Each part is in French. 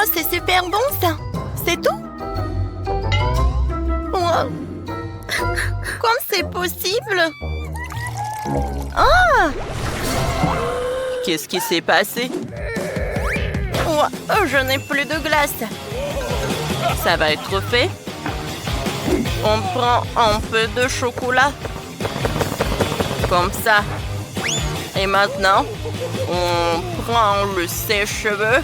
Oh, c'est super bon ça. C'est tout? Wow. Comme c'est possible? Ah! Qu'est-ce qui s'est passé? Oh, je n'ai plus de glace. Ça va être fait. On prend un peu de chocolat. Comme ça. Et maintenant, on prend le sèche-cheveux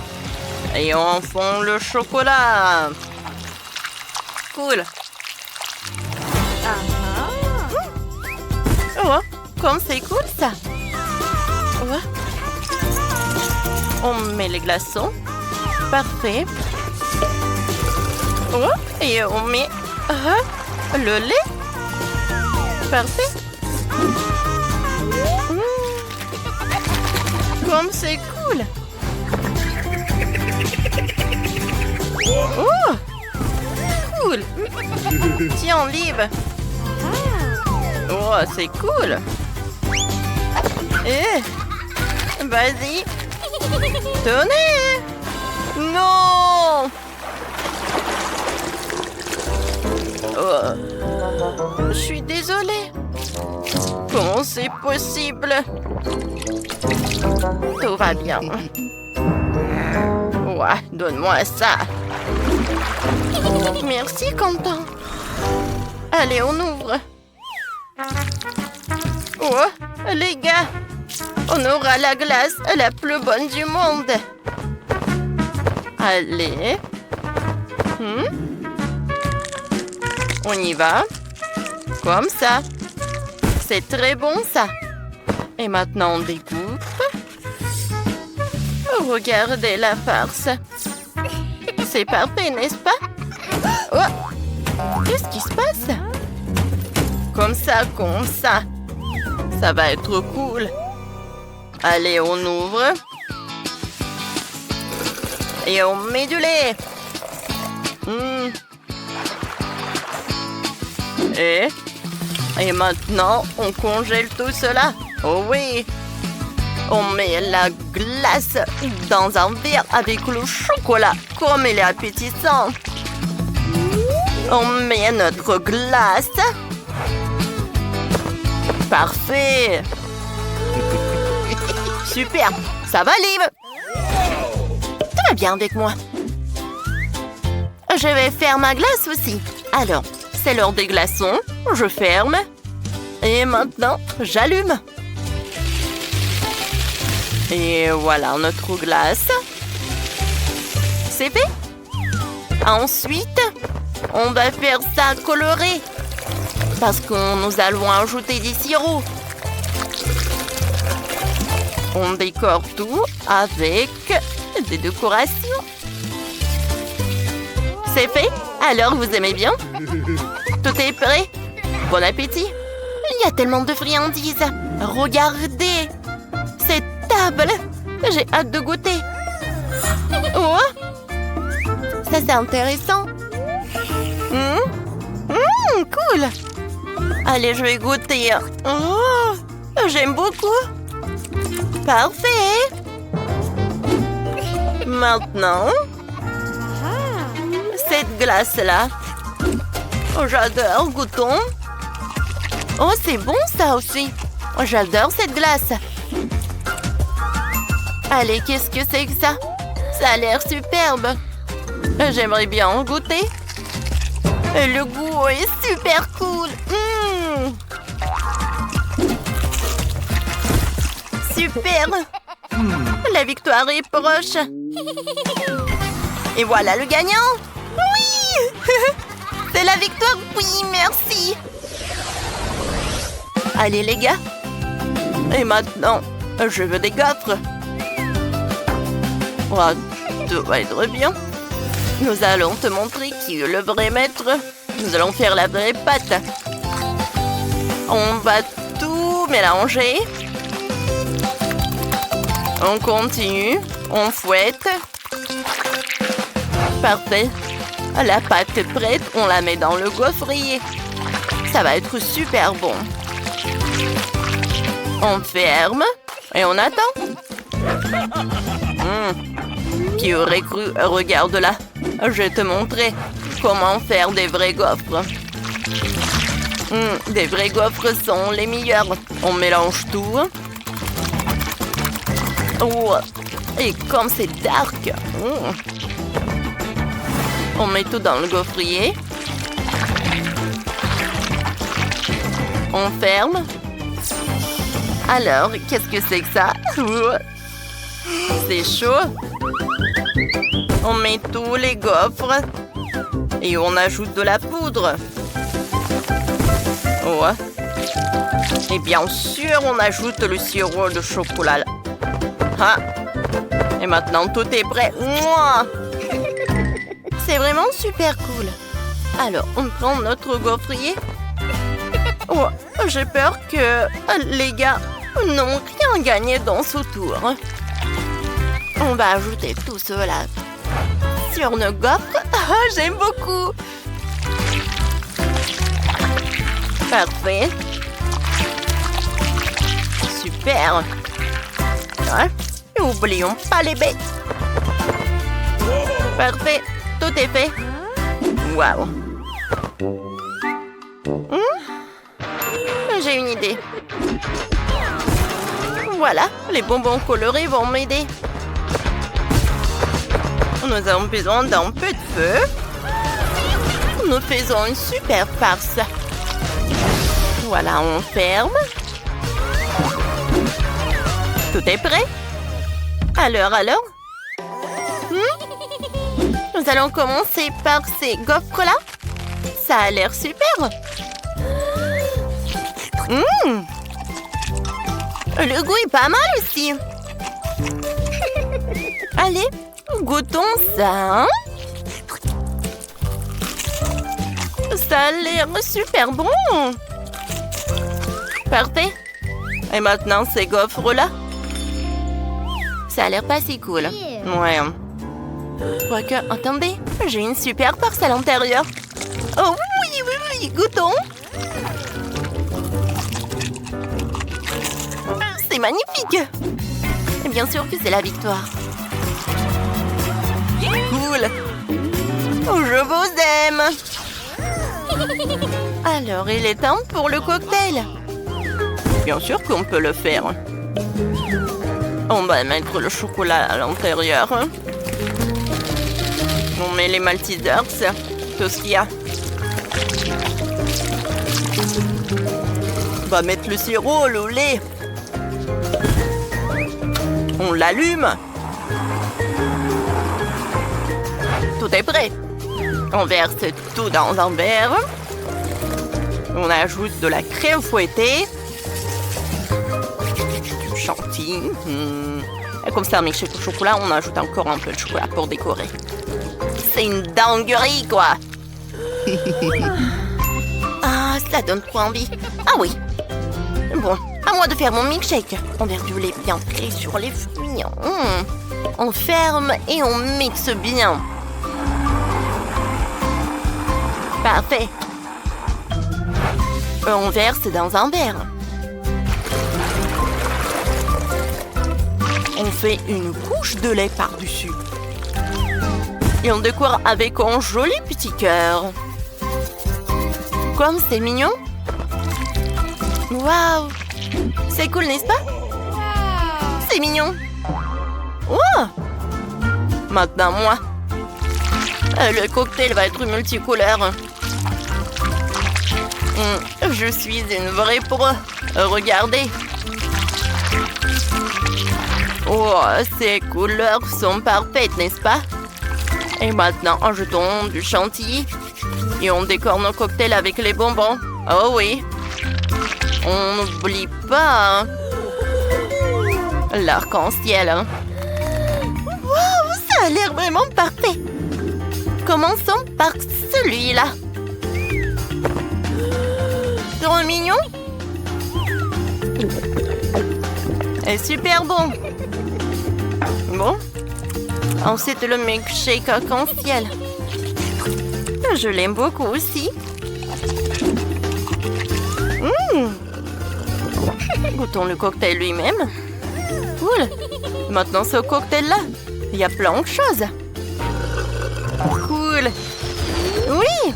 et on fond le chocolat. Cool. Oh, comme c'est cool ça. Oh. On met les glaçons. Parfait. Oh, et on met le lait. Parfait. Comme c'est cool. Oh, cool. Tiens, olive. Oh, c'est cool. Vas-y. Tenez. Non. Oh. Je suis désolée. Comment c'est possible? Tout va bien. Ouais, donne-moi ça. Merci, Quentin. Allez, on ouvre. Oh, les gars, on aura la glace la plus bonne du monde. Allez. On y va. Comme ça. C'est très bon, ça. Et maintenant, on découpe. Regardez la farce. C'est parfait, n'est-ce pas? Oh, qu'est-ce qui se passe? Comme ça, comme ça. Ça va être cool. Allez, on ouvre. Et on met du lait. Et maintenant, on congèle tout cela. Oh oui. On met la glace dans un verre avec le chocolat, comme il est appétissant. On met notre glace. Parfait. Super. Ça va, Liv? Tout va bien avec moi. Je vais faire ma glace aussi. Alors, c'est l'heure des glaçons. Je ferme. Et maintenant, j'allume. Et voilà notre glace. C'est fait. Ensuite, on va faire ça coloré. Parce que nous allons ajouter des sirops. On décore tout avec des décorations. C'est fait? Alors, vous aimez bien? Tout est prêt? Bon appétit! Il y a tellement de friandises! Regardez! Cette table! J'ai hâte de goûter! Oh! Ça, c'est intéressant! Cool! Allez, je vais goûter! Oh! J'aime beaucoup! Parfait! Maintenant, cette glace-là. Oh, j'adore, goûtons. Oh, c'est bon ça aussi. Oh, j'adore cette glace. Allez, qu'est-ce que c'est que ça? Ça a l'air superbe. J'aimerais bien en goûter. Le goût est super cool. Super. La victoire est proche. Et voilà le gagnant. Oui. C'est la victoire. Oui, merci. Allez, les gars. Et maintenant, je veux des gaufres. Oh, tout va être bien. Nous allons te montrer qui est le vrai maître. Nous allons faire la vraie pâte. On va tout mélanger. On continue. On fouette. Parfait. La pâte est prête. On la met dans le gaufrier. Ça va être super bon. On ferme et on attend. Qui aurait cru? Regarde-la. Je vais te montrer comment faire des vrais gaufres. Des vrais gaufres sont les meilleurs. On mélange tout. Oh, et comme c'est dark. On met tout dans le gaufrier. On ferme. Alors, qu'est-ce que c'est que ça? C'est chaud. On met tous les gaufres. Et on ajoute de la poudre. Ouais. Et bien sûr, on ajoute le sirop de chocolat. Ah. Et maintenant, tout est prêt. Mouah. C'est vraiment super cool. Alors, on prend notre gaufrier. Oh, j'ai peur que les gars n'ont rien gagné dans ce tour. On va ajouter tout cela sur nos gaufres. Ah, j'aime beaucoup. Parfait. Super. Ouais. N'oublions pas les baies. Parfait. Tout est fait. Waouh. J'ai une idée. Voilà, les bonbons colorés vont m'aider. Nous avons besoin d'un peu de feu. Nous faisons une super farce. Voilà, on ferme. Tout est prêt? Alors? Nous allons commencer par ces gaufres-là. Ça a l'air super. Le goût est pas mal aussi. Allez, goûtons ça. Hein? Ça a l'air super bon. Parfait. Et maintenant, ces gaufres-là. Ça a l'air pas si cool. Ouais. Quoique, attendez, j'ai une super farce à l'intérieur. Oh oui, goûtons. C'est magnifique. Et bien sûr que c'est la victoire. Cool. Je vous aime. Alors, il est temps pour le cocktail. Bien sûr qu'on peut le faire. On va mettre le chocolat à l'intérieur. On met les Maltesers, tout ce qu'il y a. On va mettre le sirop, le lait. On l'allume. Tout est prêt. On verse tout dans un verre. On ajoute de la crème fouettée. Du chantilly. Et comme ça, avec le chocolat, on ajoute encore un peu de chocolat pour décorer. C'est une dinguerie, quoi. Ah, ça donne trop envie. Ah oui. Bon, à moi de faire mon milkshake. On verse du lait bien frais sur les fruits. On ferme et on mixe bien. Parfait. On verse dans un verre. On fait une couche de lait par-dessus. Et on décore avec un joli petit cœur. Comme c'est mignon. Waouh! C'est cool, n'est-ce pas? C'est mignon. Oh! Maintenant, moi. Le cocktail va être multicolore. Je suis une vraie pro. Regardez. Oh, ces couleurs sont parfaites, n'est-ce pas? Et maintenant, ajoutons du chantilly. Et on décore nos cocktails avec les bonbons. Oh oui. On n'oublie pas. Hein. L'arc-en-ciel. Hein. Wow, ça a l'air vraiment parfait. Commençons par celui-là. Trop mignon. Et super bon. Bon. Ensuite, le milkshake arc-en-ciel. Je l'aime beaucoup aussi. Goûtons le cocktail lui-même. Cool. Maintenant, ce cocktail-là. Il y a plein de choses. Cool. Oui.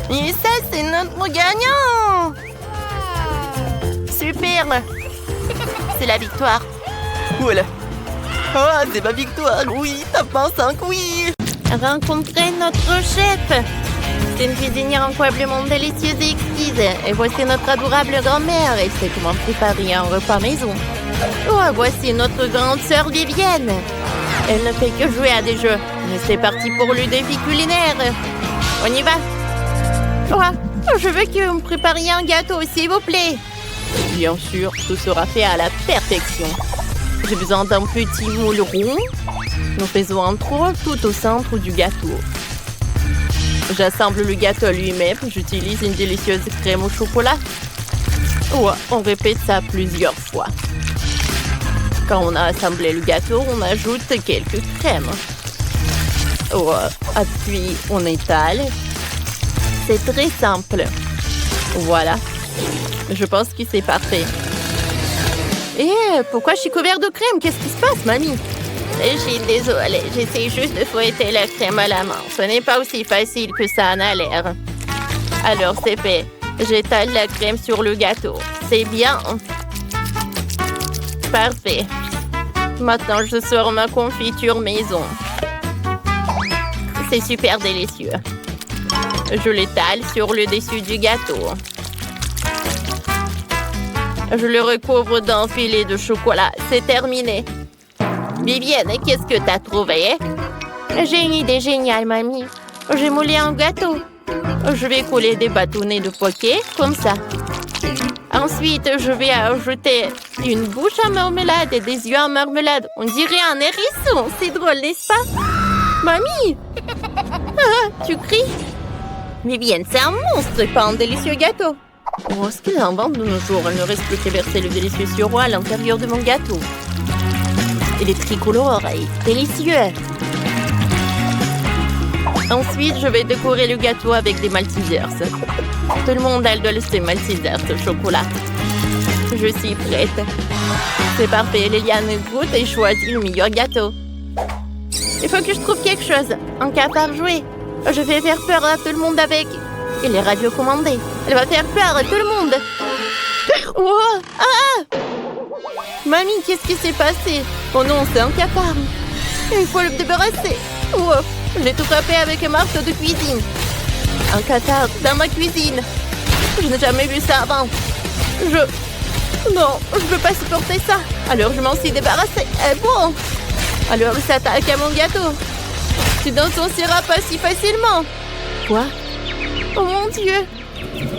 Et ça, c'est notre gagnant. Super. C'est la victoire. Cool. Ah, c'est ma victoire. Oui, tape un 5, oui. Rencontrez notre chef. C'est une cuisinière incroyablement délicieuse et exquise. Et voici notre adorable grand-mère. Elle sait comment préparer un repas maison. Oh, voici notre grande sœur Vivienne. Elle ne fait que jouer à des jeux. Mais c'est parti pour le défi culinaire. On y va. Oh, je veux que vous me prépariez un gâteau, s'il vous plaît. Bien sûr, tout sera fait à la perfection. J'ai besoin d'un petit moule rond. Nous faisons un trou tout au centre du gâteau. J'assemble le gâteau lui-même. J'utilise une délicieuse crème au chocolat. Ouais, on répète ça plusieurs fois. Quand on a assemblé le gâteau, on ajoute quelques crèmes. Ouais, puis on étale. C'est très simple. Voilà. Je pense que c'est parfait. Et pourquoi je suis couverte de crème? Qu'est-ce qui se passe, mamie? Je suis désolée, j'essaie juste de fouetter la crème à la main. Ce n'est pas aussi facile que ça en a l'air. Alors, c'est fait. J'étale la crème sur le gâteau. C'est bien. Parfait. Maintenant, je sors ma confiture maison. C'est super délicieux. Je l'étale sur le dessus du gâteau. Je le recouvre d'un filet de chocolat. C'est terminé. Vivienne, qu'est-ce que t'as trouvé? J'ai une idée géniale, mamie. J'ai moulé un gâteau. Je vais coller des bâtonnets de poké, comme ça. Ensuite, je vais ajouter une bouche en marmelade et des yeux en marmelade. On dirait un hérisson. C'est drôle, n'est-ce pas? Mamie! Ah, tu cries? Vivienne, c'est un monstre, pas un délicieux gâteau. Oh, ce qu'il invente de nos jours. Il ne reste plus qu'à verser le délicieux sirop à l'intérieur de mon gâteau. Il est tricolore et délicieux. Ensuite, je vais décorer le gâteau avec des Maltesers. Tout le monde adore ces Maltesers au chocolat. Je suis prête. C'est parfait. Liliane goûte et choisit le meilleur gâteau. Il faut que je trouve quelque chose. Un cafard joué. Je vais faire peur à tout le monde avec. Il est radiocommandé. Elle va faire peur à tout le monde. Oh, ah! Mamie, qu'est-ce qui s'est passé? Oh non, c'est un cafard. Il faut le débarrasser. Oh, j'ai tout frappé avec un marteau de cuisine. Un cafard dans ma cuisine. Je n'ai jamais vu ça avant. Non, je ne peux pas supporter ça. Alors je m'en suis débarrassée. Bon. Alors il s'attaque à mon gâteau. Tu n'en sortiras pas si facilement. Quoi? Oh mon Dieu.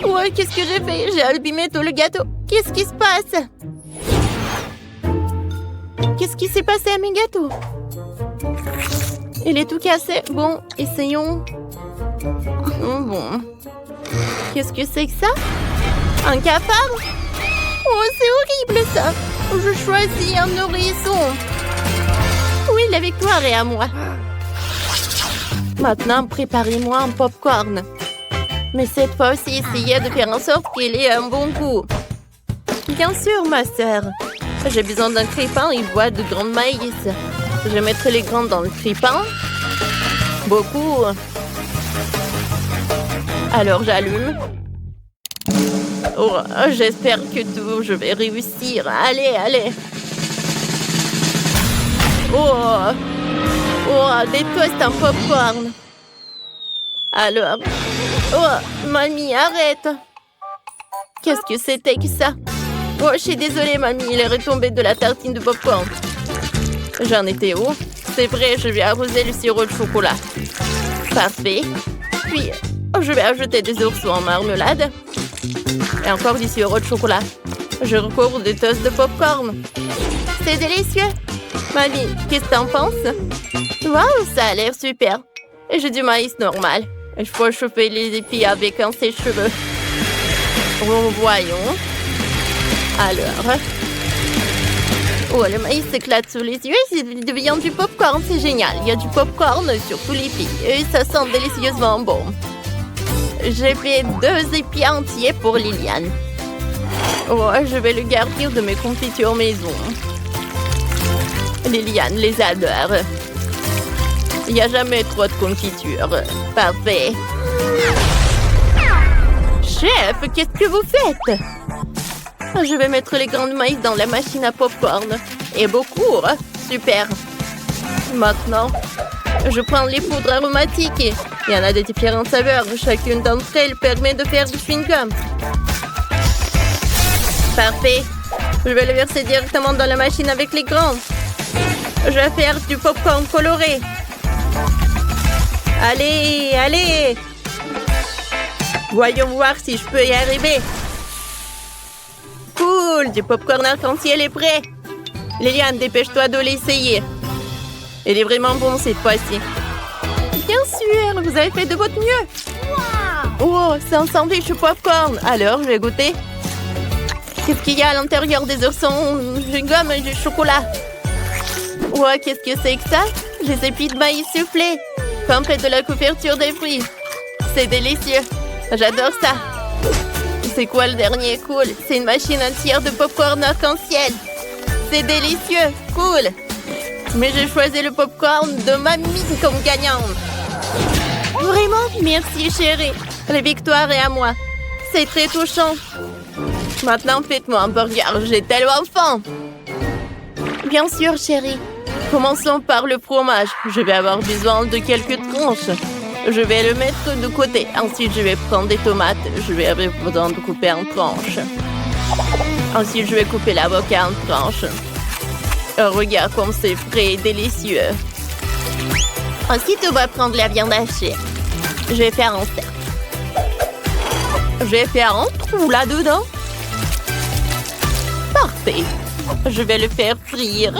Ouais, qu'est-ce que j'ai fait? J'ai abîmé tout le gâteau. Qu'est-ce qui se passe? Qu'est-ce qui s'est passé à mes gâteaux? Il est tout cassé. Bon, essayons. Bon. Qu'est-ce que c'est que ça? Un cafard? Oh, c'est horrible ça. Je choisis un nourrisson. Oui, la victoire est à moi. Maintenant, préparez-moi un popcorn. Mais cette fois aussi, essayez de faire en sorte qu'il ait un bon goût. Bien sûr, ma sœur. J'ai besoin d'un crépin et une boîte de grains de maïs. Je mettrai les grains dans le crépin. Beaucoup. Alors, j'allume. Oh, j'espère que je vais réussir. Allez, allez. Oh, des toasts en popcorn. Alors. Oh, mamie, arrête. Qu'est-ce que c'était que ça? Oh, je suis désolée, mamie. Il est retombé de la tartine de popcorn. J'en étais où? C'est vrai, je vais arroser le sirop de chocolat. Parfait. Puis, je vais ajouter des ours en marmelade. Et encore du sirop de chocolat. Je recouvre des toasts de popcorn. C'est délicieux. Mamie, qu'est-ce que t'en penses? Waouh, ça a l'air super. Et j'ai du maïs normal. Il faut chauffer les épis avec un sèche-cheveux. Voyons. Alors. Oh, le maïs s'éclate sous les yeux et il devient du popcorn. C'est génial. Il y a du popcorn sur tous les épis. Et ça sent délicieusement bon. J'ai fait 2 épis entiers pour Liliane. Oh, je vais le garnir de mes confitures maison. Liliane les adore. Il n'y a jamais trop de confiture. Parfait. Chef, qu'est-ce que vous faites? Je vais mettre les grains de maïs dans la machine à popcorn. Et beaucoup, hein? Super. Maintenant, je prends les poudres aromatiques. Il y en a de différentes saveurs. Chacune d'entre elles permet de faire du chewing-gum. Parfait. Je vais le verser directement dans la machine avec les grains. Je vais faire du popcorn coloré. Allez, allez! Voyons voir si je peux y arriver. Cool, du popcorn arc-en-ciel est prêt. Liliane, dépêche-toi de l'essayer. Il est vraiment bon cette fois-ci. Bien sûr, vous avez fait de votre mieux. Oh, c'est un sandwich au popcorn. Alors, je vais goûter. Qu'est-ce qu'il y a à l'intérieur des oursons? Du gomme et du chocolat. Ouais, qu'est-ce que c'est que ça? Les épis de maïs soufflés. Complète de la couverture des fruits. C'est délicieux. J'adore ça. C'est quoi le dernier cool? C'est une machine entière de popcorn arc-en-ciel. C'est délicieux. Cool. Mais j'ai choisi le popcorn de mamie comme gagnante. Vraiment? Merci, chérie. La victoire est à moi. C'est très touchant. Maintenant, faites-moi un burger. J'ai tellement faim. Bien sûr, chérie. Commençons par le fromage. Je vais avoir besoin de quelques tranches. Je vais le mettre de côté. Ensuite, je vais prendre des tomates. Je vais avoir besoin de couper en tranches. Ensuite, je vais couper l'avocat en tranches. Regarde comme c'est frais et délicieux. Ensuite, on va prendre la viande hachée. Je vais faire un cercle. Je vais faire un trou là-dedans. Parfait. Je vais le faire frire.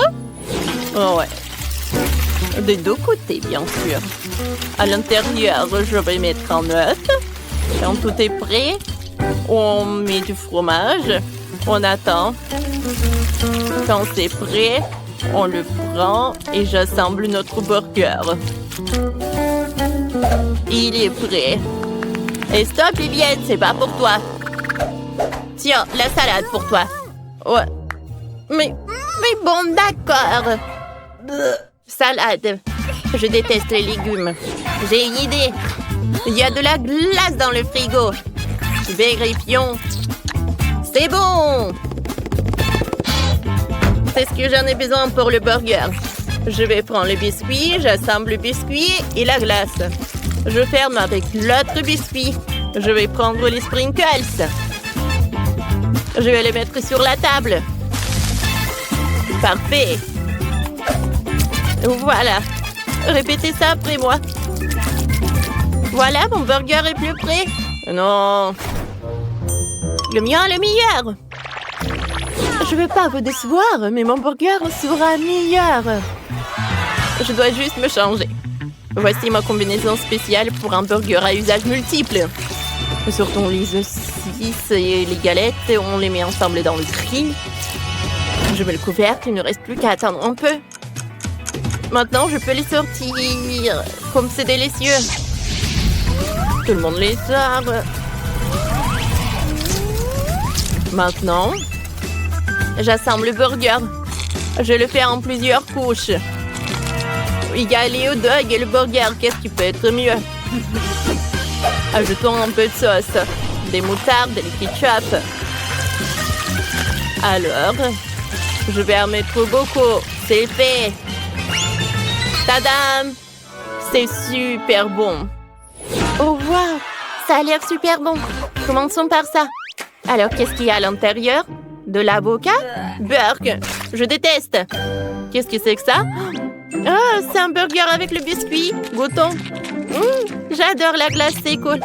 Oh ouais. Des deux côtés, bien sûr. À l'intérieur, je vais mettre un œuf. Quand tout est prêt, on met du fromage. On attend. Quand c'est prêt, on le prend et j'assemble notre burger. Il est prêt. Et stop, Liliane, c'est pas pour toi. Tiens, la salade pour toi. Ouais. Mais bon, d'accord. Salade. Je déteste les légumes. J'ai une idée. Il y a de la glace dans le frigo. Vérifions. C'est bon. C'est ce que j'en ai besoin pour le burger. Je vais prendre le biscuit, j'assemble le biscuit et la glace. Je ferme avec l'autre biscuit. Je vais prendre les sprinkles. Je vais les mettre sur la table. Parfait. Voilà. Répétez ça après moi. Voilà, mon burger est plus prêt. Non. Le mien est le meilleur. Je ne veux pas vous décevoir, mais mon burger sera meilleur. Je dois juste me changer. Voici ma combinaison spéciale pour un burger à usage multiple. Sortons les saucisses et les galettes et on les met ensemble dans le grill. Je mets le couvercle, il ne reste plus qu'à attendre un peu. Maintenant, je peux les sortir. Comme c'est délicieux. Tout le monde les sort. Maintenant, j'assemble le burger. Je le fais en plusieurs couches. Il y a les hot dogs et le burger. Qu'est-ce qui peut être mieux? Ajoutons un peu de sauce. Des moutardes, des ketchup. Alors, je vais en mettre beaucoup. C'est fait. Tadam! C'est super bon. Oh, wow! Ça a l'air super bon. Commençons par ça. Alors, qu'est-ce qu'il y a à l'intérieur? De l'avocat? Burk! Je déteste! Qu'est-ce que c'est que ça? Ah, c'est un burger avec le biscuit. Goûtons. J'adore la glace, c'est cool.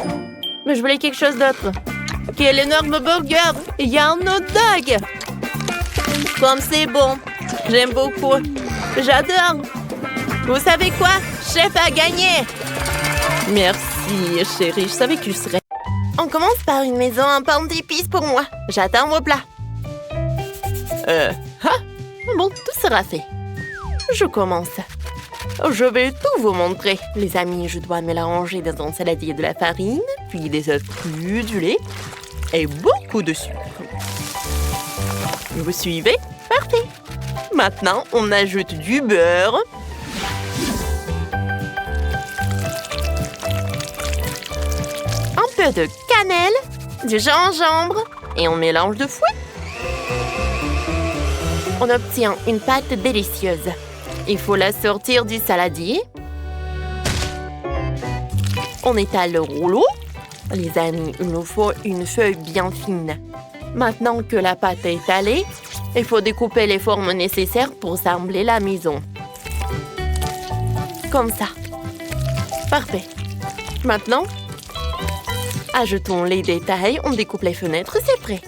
Mais je voulais quelque chose d'autre. Quel énorme burger! Il y a un hot dog! Comme c'est bon. J'aime beaucoup. J'adore. Vous savez quoi? Chef a gagné! Merci, chérie. Je savais que tu serais... On commence par une maison en pain d'épices pour moi. J'attends vos plats. Bon, tout sera fait. Je commence. Je vais tout vous montrer. Les amis, je dois mélanger dans un saladier de la farine, puis des œufs crus, du lait et beaucoup de sucre. Vous suivez? Parfait. Maintenant, on ajoute du beurre. Un peu de cannelle, du gingembre et on mélange de fouet. On obtient une pâte délicieuse. Il faut la sortir du saladier. On étale le rouleau. Les amis, il nous faut une feuille bien fine. Maintenant que la pâte est étalée, il faut découper les formes nécessaires pour assembler la maison. Comme ça. Parfait. Maintenant, ajoutons les détails. On découpe les fenêtres, c'est prêt.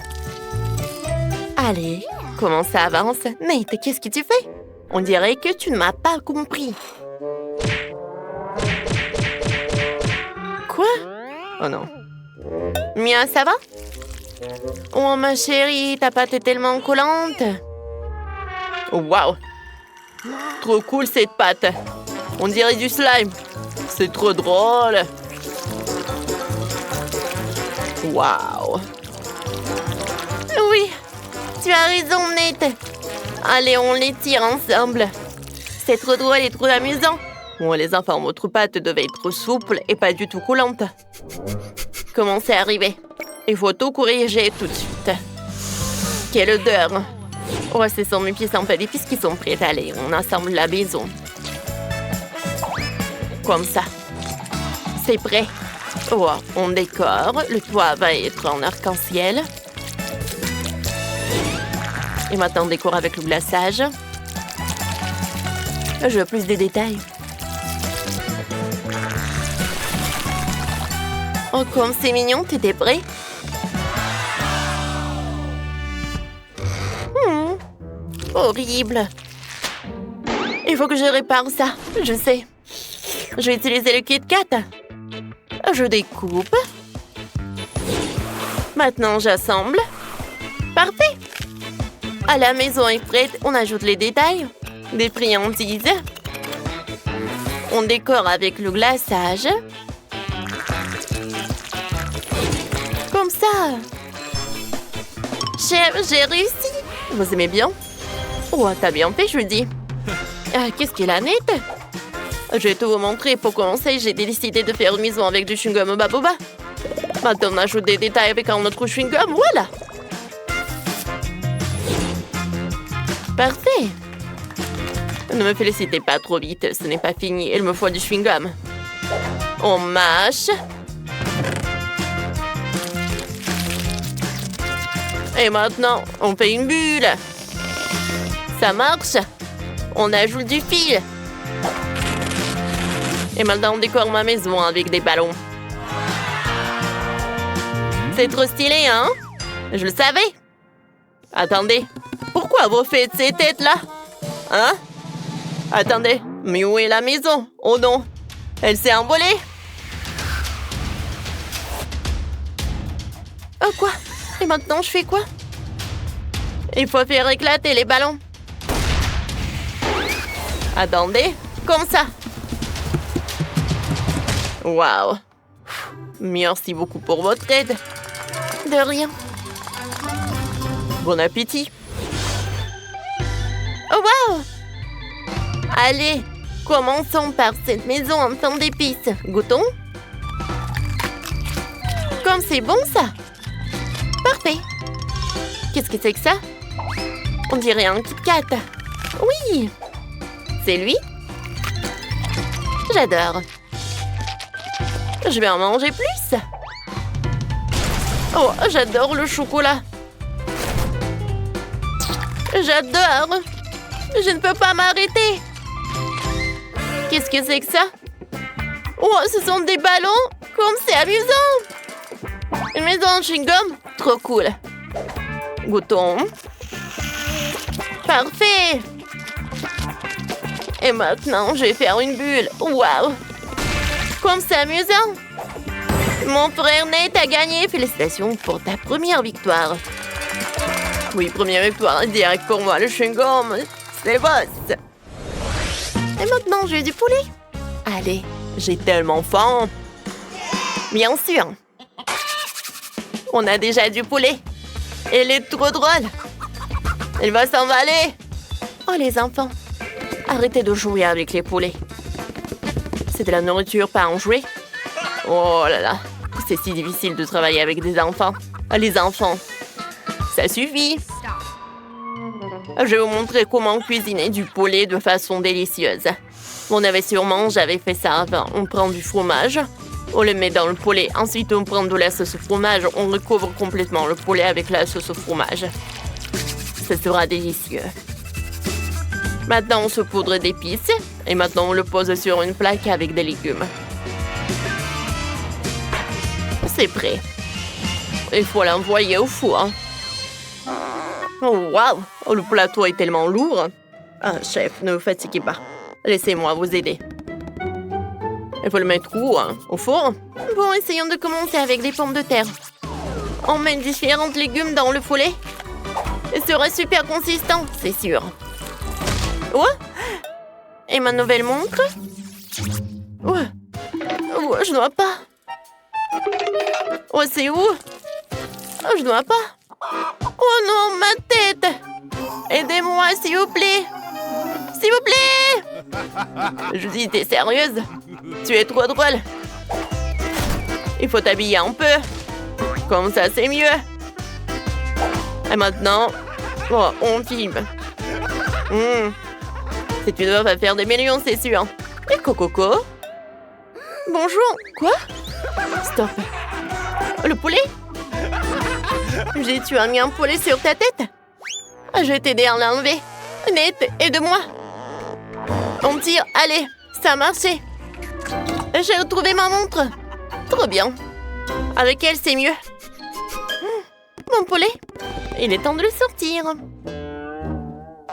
Allez, comment ça avance? Nate, qu'est-ce que tu fais? On dirait que tu ne m'as pas compris. Quoi? Oh non. Mia, ça va? Oh, ma chérie, ta pâte est tellement collante. Waouh! Trop cool, cette pâte. On dirait du slime. C'est trop drôle. Waouh! Oui, tu as raison, Nate. Allez, on les tire ensemble. C'est trop drôle et trop amusant. Bon, les enfants, votre pâte devait être souple et pas du tout collante. Comment c'est arrivé? Il faut tout corriger tout de suite. Quelle odeur! Oh, ce sont mes pièces en pâte d'épices qui sont prêtes. Allez, on assemble la maison. Comme ça. C'est prêt. Oh, on décore. Le toit va être en arc-en-ciel. Et maintenant, on décore avec le glaçage. Je veux plus de détails. Oh, comme c'est mignon, t'étais prêt? Horrible. Il faut que je répare ça. Je sais. Je vais utiliser le Kit Kat. Je découpe. Maintenant, j'assemble. Parfait. À la maison est prête. On ajoute les détails. Des friandises. On décore avec le glaçage. Comme ça. Chef, j'ai réussi. Vous aimez bien? Oh, t'as bien fait, je dis. Qu'est-ce qu'il a, Nate? Je vais tout vous montrer. Pour commencer, j'ai décidé de faire une maison avec du chewing-gum Baboba. Maintenant, on ajoute des détails avec un autre chewing-gum. Voilà. Parfait. Ne me félicitez pas trop vite. Ce n'est pas fini. Il me faut du chewing-gum. On mâche. Et maintenant, on fait une bulle. Ça marche. On ajoute du fil. Et maintenant, on décore ma maison avec des ballons. C'est trop stylé, hein? Je le savais. Attendez. Pourquoi vous faites ces têtes-là? Hein? Attendez. Mais où est la maison? Oh non. Elle s'est envolée. Oh quoi? Et maintenant, je fais quoi? Il faut faire éclater les ballons. Attendez, comme ça. Waouh. Merci beaucoup pour votre aide. De rien. Bon appétit. Oh waouh. Allez, commençons par cette maison en pain d'épices. Goûtons. Comme c'est bon ça. Parfait. Qu'est-ce que c'est que ça? On dirait un Kit Kat. Oui. C'est lui? J'adore. Je vais en manger plus. Oh, j'adore le chocolat. J'adore. Je ne peux pas m'arrêter. Qu'est-ce que c'est que ça? Oh, ce sont des ballons. Comme c'est amusant. Une maison en chewing-gum. Trop cool. Goûtons. Parfait. Et maintenant, je vais faire une bulle. Waouh! Comme c'est amusant! Mon frère Nate a gagné. Félicitations pour ta première victoire. Oui, première victoire direct pour moi. Le chewing-gum, c'est le boss. Et maintenant, j'ai du poulet. Allez, j'ai tellement faim. Bien sûr. On a déjà du poulet. Elle est trop drôle. Elle va s'envoler. Oh, les enfants, arrêtez de jouer avec les poulets. C'est de la nourriture, pas un jouet. Oh là là, c'est si difficile de travailler avec des enfants. Les enfants, ça suffit. Je vais vous montrer comment cuisiner du poulet de façon délicieuse. On avait sûrement, j'avais fait ça avant. On prend du fromage, on le met dans le poulet. Ensuite, on prend de la sauce au fromage. On recouvre complètement le poulet avec la sauce au fromage. Ça sera délicieux. Maintenant, on se poudre d'épices. Et maintenant, on le pose sur une plaque avec des légumes. C'est prêt. Il faut l'envoyer au four. Oh, waouh! Oh, le plateau est tellement lourd. Ah, chef, ne vous fatiguez pas. Laissez-moi vous aider. Il faut le mettre où? Au four? Bon, essayons de commencer avec des pommes de terre. On met différents légumes dans le poulet. Il sera super consistant, c'est sûr. Oh! Et ma nouvelle montre? Oh, oh je dois pas. Oh, c'est où? Oh, je dois pas. Oh non, ma tête! Aidez-moi, s'il vous plaît! S'il vous plaît! Je dis, t'es sérieuse? Tu es trop drôle. Il faut t'habiller un peu. Comme ça, c'est mieux. Et maintenant, oh, on filme. C'est une œuvre à faire des millions, c'est sûr. Et Coco? Bonjour. Quoi? Stop. Le poulet? J'ai-tu mis un poulet sur ta tête? Je vais t'aider à l'enlever. Nate, aide-moi. On tire, allez, ça a marché. J'ai retrouvé ma montre. Trop bien. Avec elle, c'est mieux. Mon poulet, il est temps de le sortir.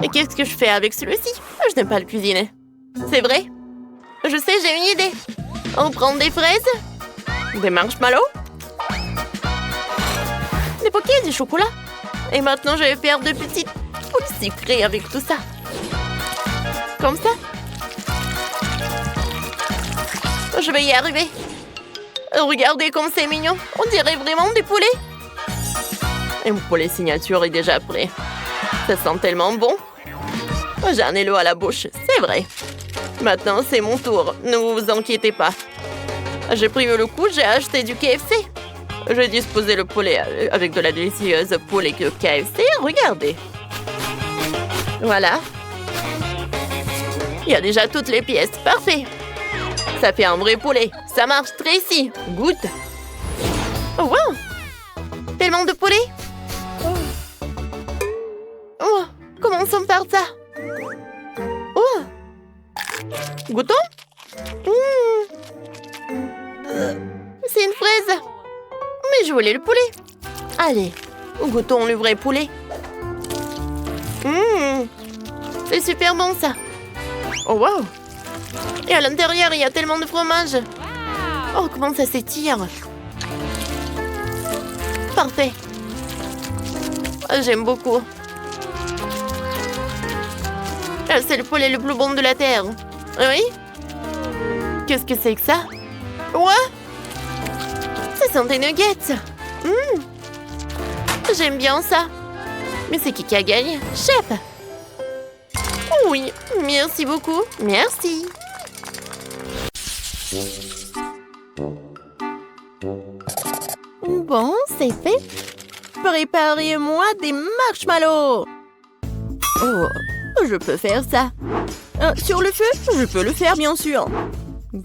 Et qu'est-ce que je fais avec celui-ci? Je n'aime pas le cuisiner. C'est vrai? Je sais, j'ai une idée. On prend des fraises, des marshmallows, des pockets, du chocolat. Et maintenant, je vais faire de petites boules sucrées avec tout ça. Comme ça. Je vais y arriver. Regardez comme c'est mignon. On dirait vraiment des poulets. Et mon poulet signature est déjà prêt. Ça sent tellement bon. J'en ai l'eau à la bouche, c'est vrai. Maintenant, c'est mon tour. Ne vous inquiétez pas. J'ai pris le coup, j'ai acheté du KFC. J'ai disposé le poulet avec de la délicieuse poulet de KFC. Regardez. Voilà. Il y a déjà toutes les pièces. Parfait. Ça fait un vrai poulet. Ça marche, Tracy. Goûte. Oh, wow. Tellement de poulet. Oh, commençons par ça. Oh. Goûtons. C'est une fraise. Mais je voulais le poulet. Allez, goûtons le vrai poulet. C'est super bon, ça. Oh, wow. Et à l'intérieur, il y a tellement de fromage. Oh, comment ça s'étire. Parfait. J'aime beaucoup. C'est le poulet le plus bon de la Terre. Oui? Qu'est-ce que c'est que ça? Ouais? Ce sont des nuggets. J'aime bien ça. Mais c'est qui a gagné? Chef? Oui, merci beaucoup. Merci. Bon, c'est fait. Préparez-moi des marshmallows. Oh, je peux faire ça. Sur le feu, je peux le faire, bien sûr.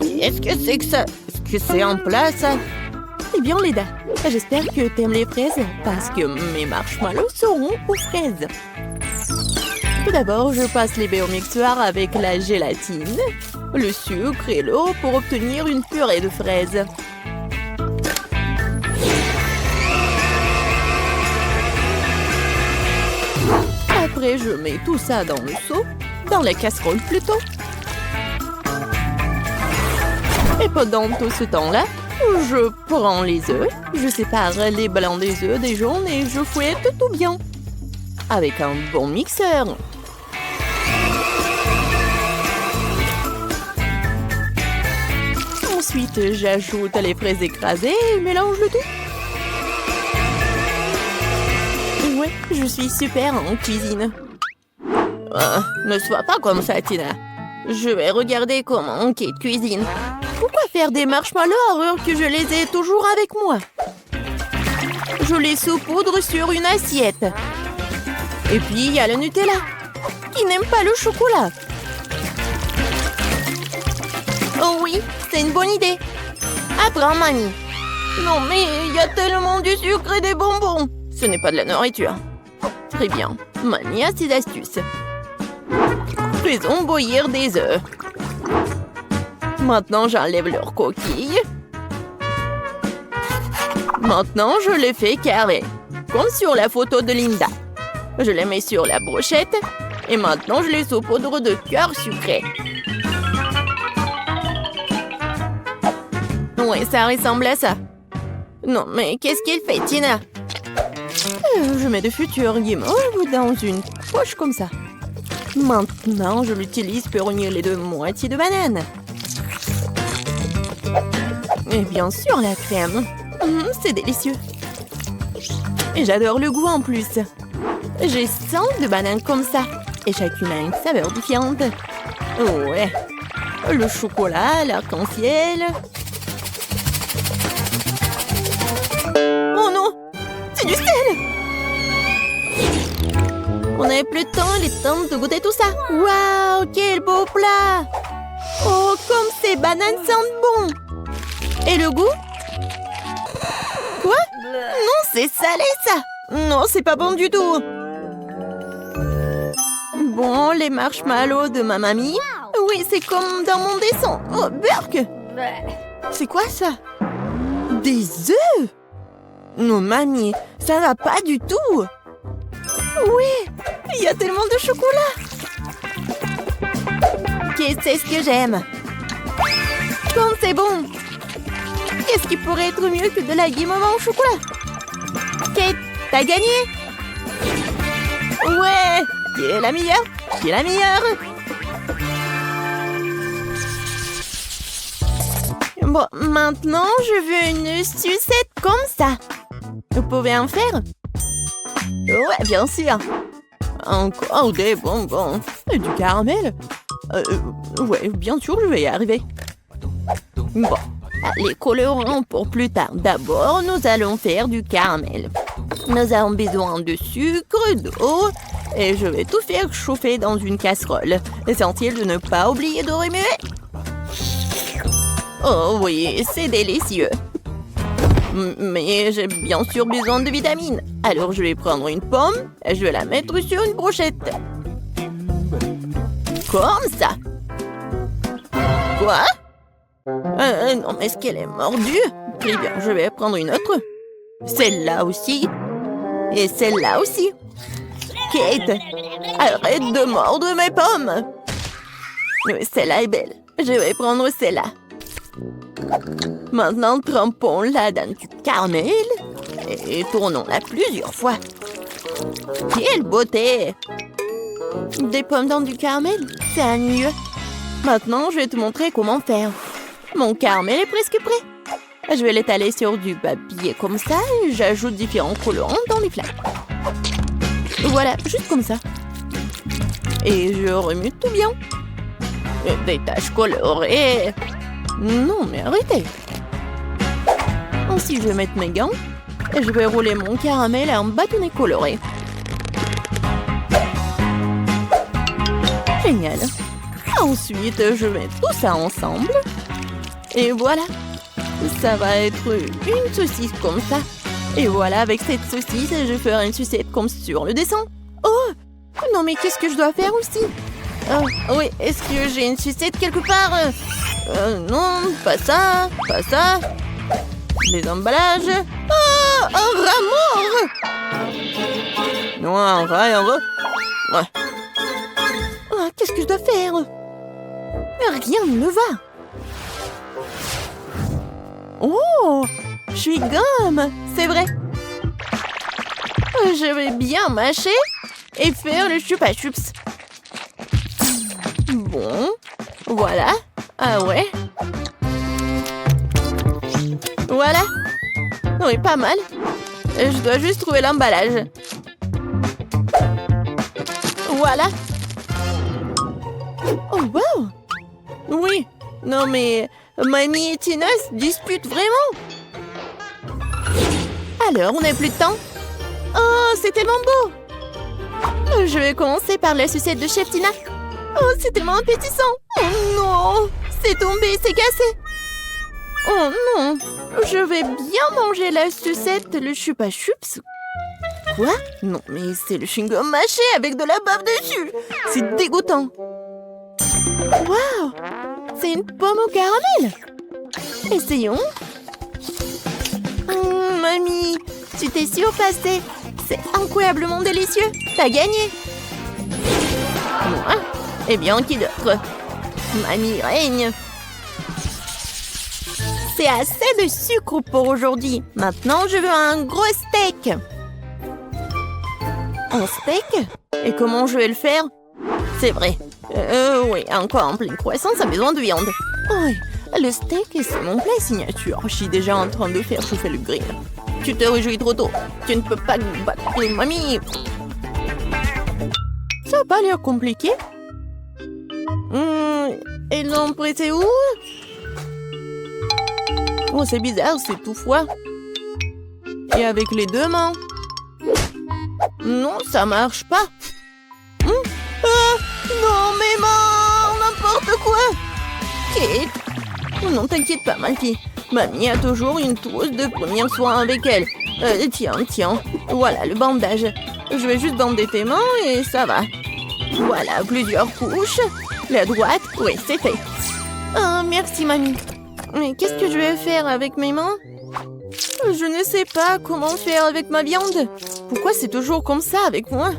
Qu'est-ce que c'est que ça? Est-ce que c'est en place? Eh bien, Leda, j'espère que t'aimes les fraises parce que mes marshmallows seront aux fraises. Tout d'abord, je passe les baies au mixeur avec la gélatine, le sucre et l'eau pour obtenir une purée de fraises. Après, je mets tout ça dans le seau, dans la casserole plutôt. Et pendant tout ce temps-là, je prends les œufs, je sépare les blancs des œufs des jaunes et je fouette tout bien. Avec un bon mixeur. Ensuite, j'ajoute les fraises écrasées et mélange le tout. Ouais, je suis super en cuisine. Ne sois pas comme ça, Tina. Je vais regarder comment Kate cuisine. Pourquoi faire des marshmallows alors que je les ai toujours avec moi? Je les saupoudre sur une assiette. Et puis, il y a le Nutella. Qui n'aime pas le chocolat? Oh oui, c'est une bonne idée. Apprends, Mamie. Non, mais il y a tellement du sucre et des bonbons. Ce n'est pas de la nourriture. Très bien. Mamie a ses astuces. Faisons bouillir des œufs. Maintenant, j'enlève leurs coquilles. Maintenant, je les fais carrés. Comme sur la photo de Linda. Je les mets sur la brochette. Et maintenant, je les saupoudre de cœur sucré. Oui, ça ressemble à ça. Non, mais qu'est-ce qu'il fait, Tina? Je mets de futurs guimauves dans une poche comme ça. Maintenant, je l'utilise pour unir les deux moitiés de banane. Et bien sûr, la crème. C'est délicieux. Et j'adore le goût en plus. J'ai 100 de bananes comme ça. Et chacune a une saveur différente. Ouais. Le chocolat, l'arc-en-ciel. Oh non! C'est du sel! On n'avait plus de temps, il est temps de goûter tout ça. Waouh, quel beau plat! Oh, comme ces bananes sentent bon! Et le goût? Quoi? Non, c'est salé ça! Non, c'est pas bon du tout! Bon, les marshmallows de ma mamie. Oui, c'est comme dans mon dessin. Oh, Burk! C'est quoi ça? Des œufs? Non, mamie, ça va pas du tout! Oui, il y a tellement de chocolat! Qu'est-ce que j'aime? Comme c'est bon! Qu'est-ce qui pourrait être mieux que de la guimauve au chocolat? Kate, t'as gagné! Ouais! Qui est la meilleure? Qui est la meilleure? Bon, maintenant, je veux une sucette comme ça. Vous pouvez en faire? Ouais, bien sûr. Encore des bonbons. Et du caramel? Ouais, bien sûr, je vais y arriver. Bon, les colorants pour plus tard. D'abord, nous allons faire du caramel. Nous avons besoin de sucre, d'eau, et je vais tout faire chauffer dans une casserole. L'essentiel de ne pas oublier de remuer. Oh oui, c'est délicieux. Mais j'ai bien sûr besoin de vitamines. Alors je vais prendre une pomme et je vais la mettre sur une brochette. Comme ça. Quoi? Non, mais est-ce qu'elle est mordue? Très bien, je vais prendre une autre. Celle-là aussi. Et celle-là aussi. Kate, arrête de mordre mes pommes. Celle-là est belle. Je vais prendre celle-là. Maintenant, trempons-la dans du caramel et tournons-la plusieurs fois. Quelle beauté! Des pommes dans du caramel, c'est ennuyeux. Maintenant, je vais te montrer comment faire. Mon caramel est presque prêt. Je vais l'étaler sur du papier comme ça et j'ajoute différents colorants dans les flaques. Voilà, juste comme ça. Et je remue tout bien. Des taches colorées. Non, mais arrêtez. Ensuite, je vais mettre mes gants et je vais rouler mon caramel en bâtonnet coloré. Génial. Ensuite, je mets tout ça ensemble. Et voilà. Ça va être une saucisse comme ça. Et voilà, avec cette saucisse, je ferai une sucette comme sur le dessin. Oh! Non, mais qu'est-ce que je dois faire aussi? Oui, est-ce que j'ai une sucette quelque part? Non, pas ça, pas ça. Les emballages. Oh, un rat mort! Non, un rat. Ouais. Oh, qu'est-ce que je dois faire? Rien ne me va. Oh, je suis gomme, c'est vrai. Je vais bien mâcher et faire le chupa chups. Bon, voilà. Ah ouais. Voilà. Oui, pas mal. Je dois juste trouver l'emballage. Voilà. Oh, wow! Oui, non mais Mamie et Tina se disputent vraiment. Alors, on n'a plus de temps. Oh, c'est tellement beau! Je vais commencer par la sucette de chef Tina. Oh, c'est tellement appétissant! Oh non! C'est tombé, c'est cassé! Oh non! Je vais bien manger la sucette, le chupa chups. Quoi? Non, mais c'est le chewing-gum mâché avec de la bave dessus! C'est dégoûtant! Waouh! C'est une pomme au caramel! Essayons! Mamie, tu t'es surpassée! C'est incroyablement délicieux! T'as gagné! Moi? Eh bien, qui d'autre? Mamie règne! C'est assez de sucre pour aujourd'hui. Maintenant, je veux un gros steak! Un steak? Et comment je vais le faire? C'est vrai. Oui, encore en pleine croissance a besoin de viande. Oui, le steak, c'est mon plat signature. Je suis déjà en train de faire chauffer le grill. Tu te réjouis trop tôt. Tu ne peux pas battre mamie. Ça n'a pas l'air compliqué. Ils l'ont prêté où? Oh, c'est bizarre, c'est tout froid. Et avec les deux mains? Non, ça marche pas. Non, mais n'importe quoi. Kate. Oh non, t'inquiète pas, ma fille. Mamie a toujours une trousse de premiers soins avec elle. Tiens. Voilà le bandage. Je vais juste bander tes mains et ça va. Voilà, plusieurs couches. La droite, oui, c'est fait. Oh, merci, mamie. Mais qu'est-ce que je vais faire avec mes mains? Je ne sais pas comment faire avec ma viande. Pourquoi c'est toujours comme ça avec moi?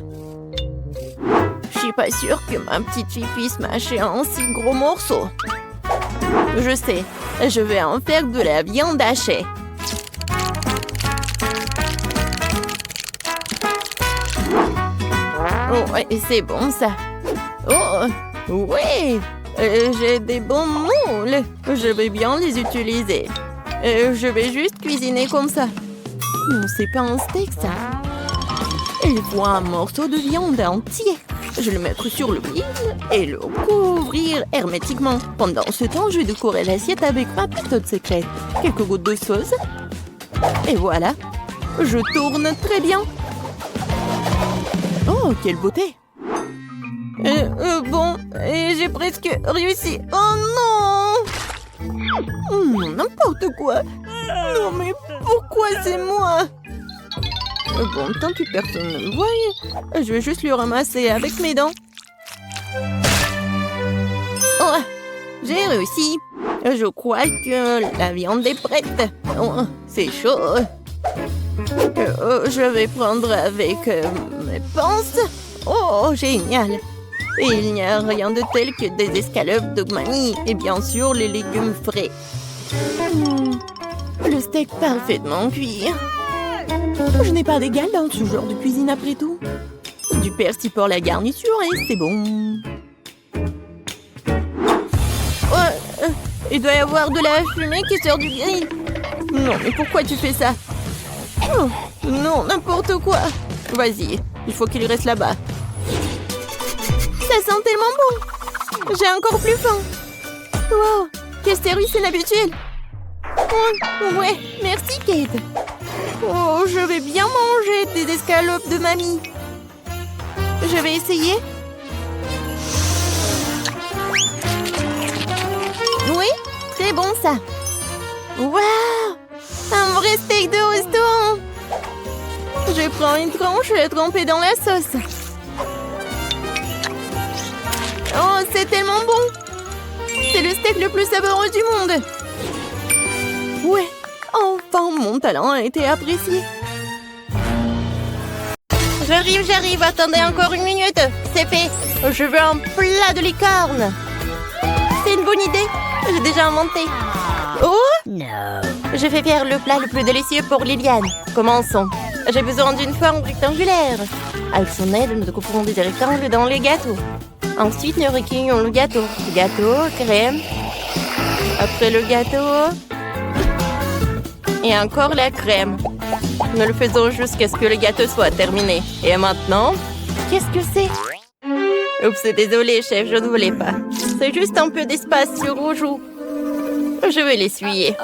Je suis pas sûre que ma petite fille puisse mâcher un si gros morceau. Je sais, je vais en faire de la viande hachée. Oh, ouais, c'est bon ça. Oh, ouais, j'ai des bons moules. Je vais bien les utiliser. Je vais juste cuisiner comme ça. Non, c'est pas un steak ça. Il faut un morceau de viande entier. Je vais le mettre sur le grill et le couvrir hermétiquement. Pendant ce temps, je vais décorer l'assiette avec ma méthode secrète. Quelques gouttes de sauce. Et voilà. Je tourne très bien. Oh, quelle beauté. Bon, j'ai presque réussi. Oh non! N'importe quoi. Non, mais pourquoi c'est moi? Bon, tant que personne ne me voit, je vais juste le ramasser avec mes dents. Oh, j'ai réussi. Je crois que la viande est prête. Oh, c'est chaud. Je vais prendre avec mes pinces. Oh, génial. Et il n'y a rien de tel que des escalopes de mamie et bien sûr les légumes frais. Le steak parfaitement cuit. Je n'ai pas d'égal dans ce genre de cuisine après tout. Du persil pour la garniture et c'est bon. Oh, il doit y avoir de la fumée qui sort du grill. Non, mais pourquoi tu fais ça? Oh, non, n'importe quoi. Vas-y, il faut qu'il reste là-bas. Ça sent tellement bon. J'ai encore plus faim. Wow, quel service inhabituel. Oh, ouais, merci Kate. Oh, je vais bien manger des escalopes de mamie. Je vais essayer. Oui, très bon ça. Waouh, un vrai steak de restaurant. Je prends une tranche trempée dans la sauce. Oh, c'est tellement bon. C'est le steak le plus savoureux du monde. Ouais, enfin mon talent a été apprécié. J'arrive, attendez encore une minute. C'est fait, je veux un plat de licorne. C'est une bonne idée, j'ai déjà inventé. Oh non. Je vais faire le plat le plus délicieux pour Liliane. Commençons. J'ai besoin d'une forme rectangulaire. Avec son aide, nous découperons des rectangles dans les gâteaux. Ensuite, nous recueillons le gâteau. Gâteau, crème. Après le gâteau... Et encore la crème. Nous le faisons jusqu'à ce que le gâteau soit terminé. Et maintenant, qu'est-ce que c'est? Oups, désolé, chef, je ne voulais pas. C'est juste un peu d'espace sur vos joues. Je vais l'essuyer.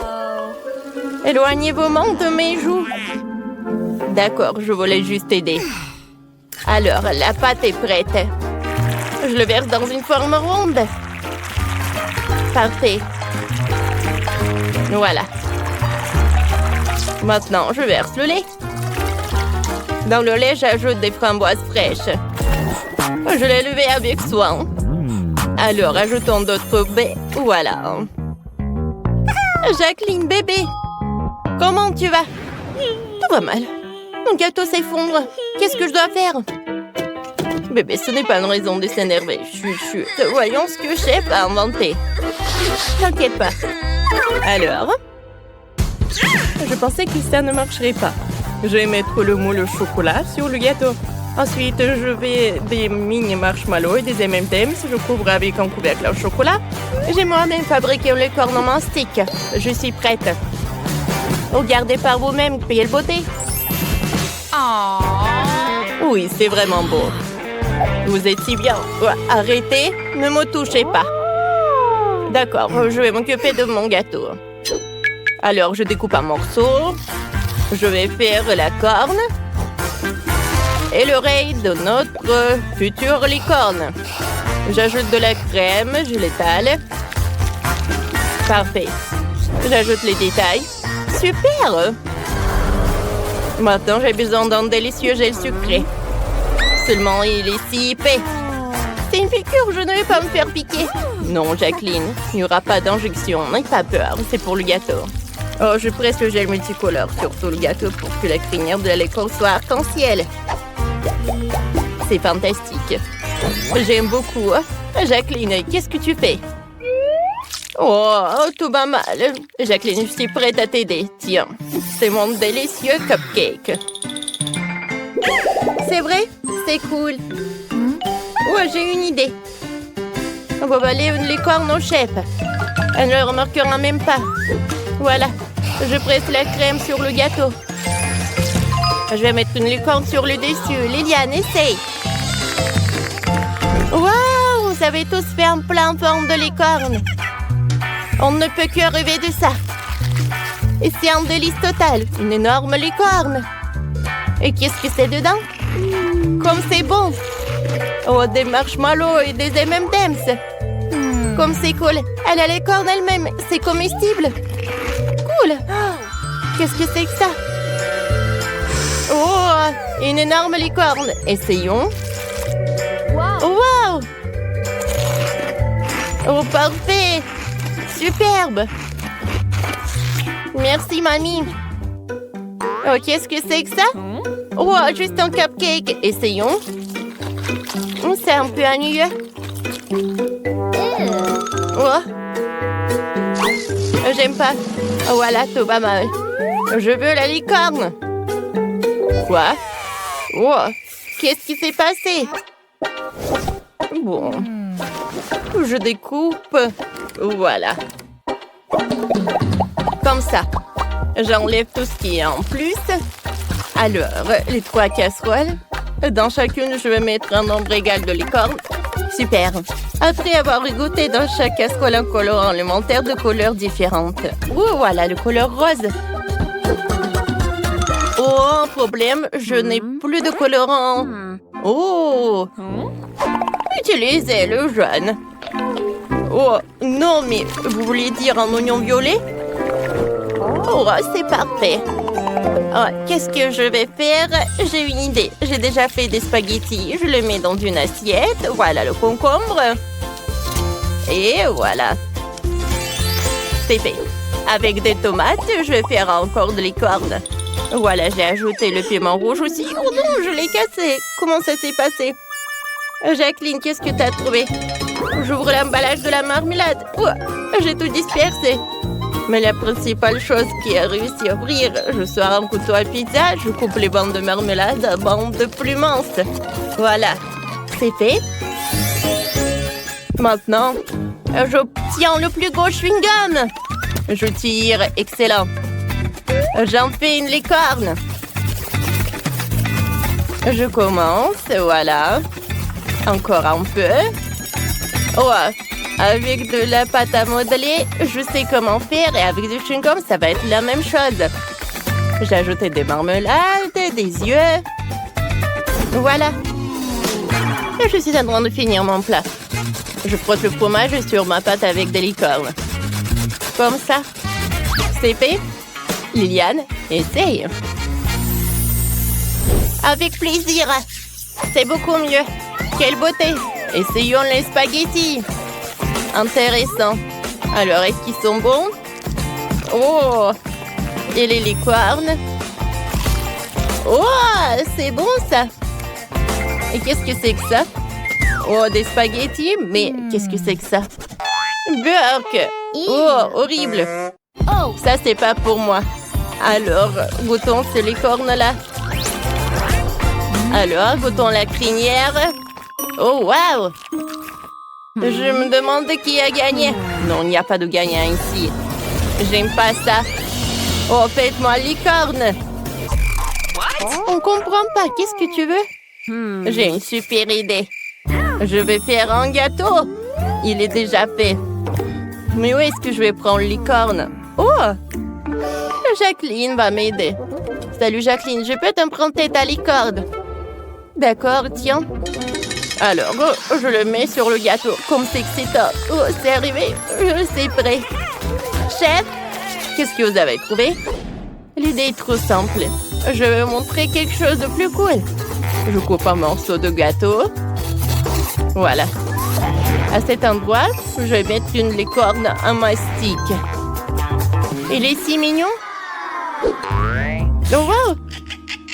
Éloignez vos mains de mes joues. D'accord, je voulais juste aider. Alors, la pâte est prête. Je le verse dans une forme ronde. Parfait. Voilà. Maintenant, je verse le lait. Dans le lait, j'ajoute des framboises fraîches. Je l'ai levé avec soin. Alors, ajoutons d'autres baies. Voilà. Jacqueline, bébé. Comment tu vas? Tout va mal. Mon gâteau s'effondre. Qu'est-ce que je dois faire? Bébé, ce n'est pas une raison de s'énerver. Chut, chut. Voyons ce que chef a inventé. T'inquiète pas. Alors? Je pensais que ça ne marcherait pas. Je vais mettre le moule au chocolat sur le gâteau. Ensuite, je vais des mini marshmallows et des M&M's. Je couvre avec un couvercle au chocolat. J'ai moi-même fabriqué le corne en mastic. Je suis prête. Regardez par vous-même, quelle beauté. Oui, c'est vraiment beau. Vous êtes si bien. Arrêtez, ne me touchez pas. D'accord, je vais m'occuper de mon gâteau. Alors, je découpe un morceau. Je vais faire la corne et l'oreille de notre future licorne. J'ajoute de la crème, je l'étale. Parfait. J'ajoute les détails. Super! Maintenant, j'ai besoin d'un délicieux gel sucré. Seulement, il est si épais. C'est une piqûre, je ne vais pas me faire piquer. Non, Jacqueline, il n'y aura pas d'injection. N'aie pas peur, c'est pour le gâteau. Oh, je presse le gel multicolore sur tout le gâteau pour que la crinière de la licorne soit arc-en-ciel. C'est fantastique. J'aime beaucoup. Jacqueline, qu'est-ce que tu fais? Oh, tout va mal. Jacqueline, je suis prête à t'aider. Tiens, c'est mon délicieux cupcake. C'est vrai? C'est cool. Oh, j'ai une idée. On va aller une licorne au chef. Elle ne le remarquera même pas. Voilà, je presse la crème sur le gâteau. Je vais mettre une licorne sur le dessus. Liliane, essaye. Waouh, vous avez tous fait un plat en forme de licorne. On ne peut que rêver de ça. Et c'est un délice total. Une énorme licorne. Et qu'est-ce que c'est dedans? Comme c'est bon. Oh, des marshmallows et des M&M's. Comme c'est cool. Elle a les cornes elle-même. C'est comestible. Cool. Qu'est-ce que c'est que ça? Oh, une énorme licorne. Essayons. Wow. Oh, parfait. Superbe. Merci, mamie. Oh, qu'est-ce que c'est que ça? Oh, juste un cupcake. Essayons. C'est un peu ennuyeux. Oh. J'aime pas. Voilà, tout va mal. Je veux la licorne. Quoi? Oh, qu'est-ce qui s'est passé? Bon. Je découpe. Voilà. Comme ça. J'enlève tout ce qui est en plus. Alors, les 3 casseroles. Dans chacune, je vais mettre un nombre égal de licornes. Super. Après avoir goûté dans chaque casserole un colorant alimentaire de couleurs différentes. Oh, voilà le couleur rose. Oh, un problème, je n'ai plus de colorant. Oh, utilisez le jaune. Oh, non, mais vous voulez dire un oignon violet? Oh, c'est parfait. Oh, qu'est-ce que je vais faire? J'ai une idée. J'ai déjà fait des spaghettis. Je le mets dans une assiette. Voilà le concombre. Et voilà. C'est fait. Avec des tomates, je vais faire encore de licorne. Voilà, j'ai ajouté le piment rouge aussi. Oh non, je l'ai cassé. Comment ça s'est passé? Jacqueline, qu'est-ce que tu as trouvé? J'ouvre l'emballage de la marmelade. Oh, j'ai tout dispersé. Mais la principale chose qui a réussi à ouvrir, je sors un couteau à pizza, je coupe les bandes de marmelade à bandes plus minces. Voilà, c'est fait. Maintenant, j'obtiens le plus gros chewing-gum. Je tire, excellent. J'en fais une licorne. Je commence, voilà. Encore un peu. Oh, avec de la pâte à modeler, je sais comment faire et avec du chewing-gum, ça va être la même chose. J'ai ajouté des marmelades, des yeux. Voilà. Et je suis en train de finir mon plat. Je frotte le fromage sur ma pâte avec des licornes. Comme ça. C'est fait. Liliane, essaye. Avec plaisir. C'est beaucoup mieux. Quelle beauté. Essayons les spaghettis. Intéressant. Alors, est-ce qu'ils sont bons? Oh! Et les licornes? Oh! C'est bon, ça. Et qu'est-ce que c'est que ça? Oh, des spaghettis? Mais qu'est-ce que c'est que ça? Burk! Oh, horrible. Ça, c'est pas pour moi. Alors, goûtons ces licornes-là. Alors, goûtons la crinière. Oh, wow! Je me demande qui a gagné. Non, il n'y a pas de gagnant ici. J'aime pas ça. Oh, faites-moi licorne. On comprend pas. Qu'est-ce que tu veux? J'ai une super idée. Je vais faire un gâteau. Il est déjà fait. Mais où est-ce que je vais prendre licorne? Oh! Jacqueline va m'aider. Salut Jacqueline, je peux t'emprunter ta licorne? D'accord, tiens. Alors, je le mets sur le gâteau. Comme c'est excitant. Oh, c'est arrivé. C'est prêt. Chef, qu'est-ce que vous avez trouvé? L'idée est trop simple. Je vais vous montrer quelque chose de plus cool. Je coupe un morceau de gâteau. Voilà. À cet endroit, je vais mettre une licorne en mastic. Il est si mignon. Oh, wow!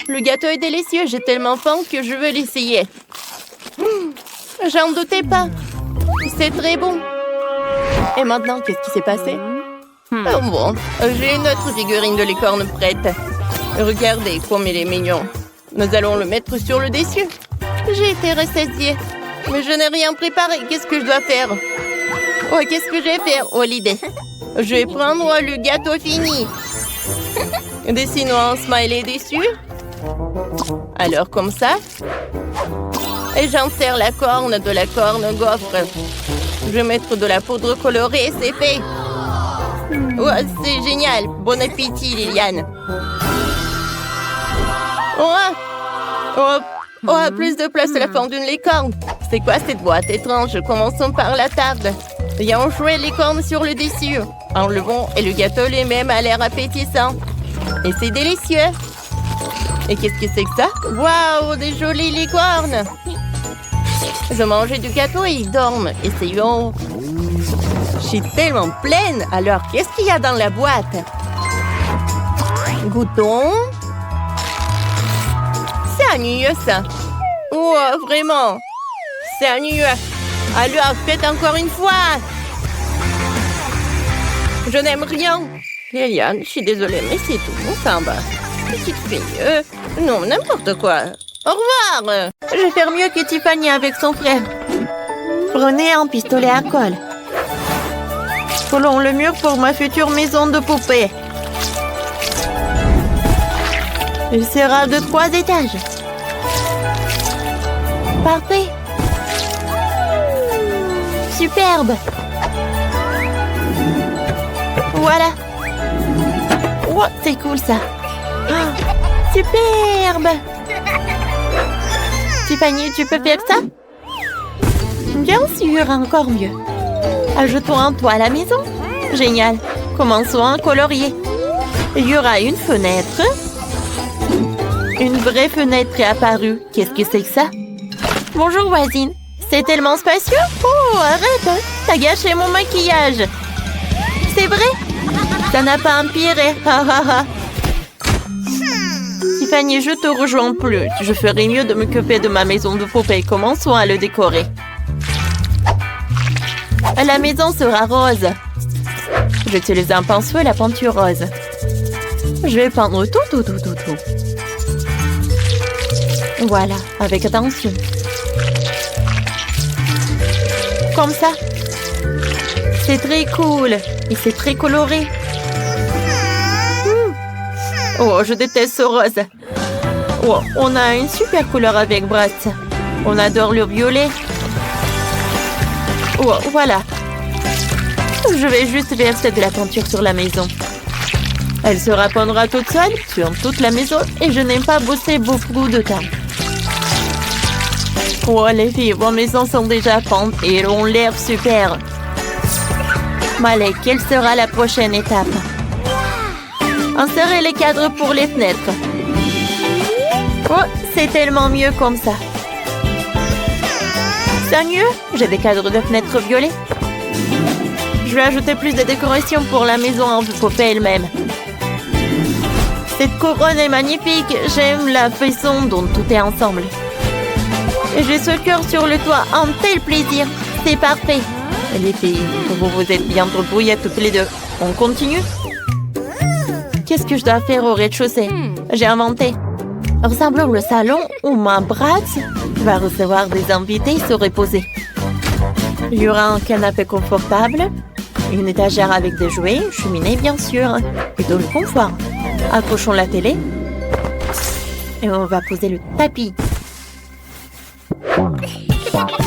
Le gâteau est délicieux. J'ai tellement faim que je veux l'essayer. J'en doutais pas. C'est très bon. Et maintenant, qu'est-ce qui s'est passé? Oh bon, j'ai une autre figurine de licorne prête. Regardez comme il est mignon. Nous allons le mettre sur le dessus. J'ai été rassasiée. Mais je n'ai rien préparé. Qu'est-ce que je dois faire? Oh, qu'est-ce que je vais faire? Oh, l'idée. Je vais prendre le gâteau fini. Dessinons un smiley dessus. Alors, comme ça. Et j'insère la corne de la corne gaufre. Je vais mettre de la poudre colorée, c'est fait. Oh, c'est génial. Bon appétit, Liliane. Oh, plus de place à la forme d'une licorne. C'est quoi cette boîte étrange? Commençons par la table. Il y a un chouette licorne sur le dessus. Enlevons et le gâteau lui-même a l'air appétissant. Et c'est délicieux. Et qu'est-ce que c'est que ça? Waouh, des jolies licornes. Je mangeais du gâteau et ils dorment. Essayons. Je suis tellement pleine. Alors, qu'est-ce qu'il y a dans la boîte? Goûtons. C'est ennuyeux, ça. Oh, vraiment. C'est ennuyeux. Alors, faites encore une fois. Je n'aime rien. Liliane, je suis désolée, mais c'est tout. Enfin, bah, petite fille. Non, n'importe quoi. Au revoir. Je vais faire mieux que Tiffany avec son frère. Prenez un pistolet à colle. Collons le mur pour ma future maison de poupée. Il sera de 3 étages. Parfait. Superbe. Voilà. Oh, c'est cool ça. Oh, superbe. Tiffany, tu peux faire ça? Bien sûr, encore mieux. Ajoutons un toit à la maison. Génial. Commençons à colorier. Il y aura une fenêtre. Une vraie fenêtre est apparue. Qu'est-ce que c'est que ça? Bonjour voisine. C'est tellement spacieux. Oh, arrête. T'as gâché mon maquillage. C'est vrai? Ça n'a pas empiré. Tiffany, je te rejoins plus. Je ferais mieux de m'occuper de ma maison de poupée. Commençons à le décorer. La maison sera rose. J'utilise un pinceau et la peinture rose. Je vais peindre tout. Voilà, avec attention. Comme ça. C'est très cool. Et c'est très coloré. Oh, je déteste ce rose. Oh, on a une super couleur avec Brett. On adore le violet. Oh, voilà. Je vais juste verser de la peinture sur la maison. Elle se répandra toute seule sur toute la maison et je n'aime pas bosser beaucoup de temps. Oh, les filles, vos maisons sont déjà peintes et elles ont l'air super. Allez, quelle sera la prochaine étape? Insérez les cadres pour les fenêtres. Oh, c'est tellement mieux comme ça. C'est mieux? J'ai des cadres de fenêtres violets. Je vais ajouter plus de décoration pour la maison en poupée elle-même. Cette couronne est magnifique. J'aime la façon dont tout est ensemble. Et j'ai ce cœur sur le toit. Un tel plaisir. C'est parfait. Les filles, vous vous êtes bien débrouillées toutes les deux. On continue? Qu'est-ce que je dois faire au rez-de-chaussée? J'ai inventé. Ressemblons le salon où ma Bratz va recevoir des invités et se reposer. Il y aura un canapé confortable, une étagère avec des jouets, une cheminée bien sûr, et de le confort. Accrochons la télé et on va poser le tapis.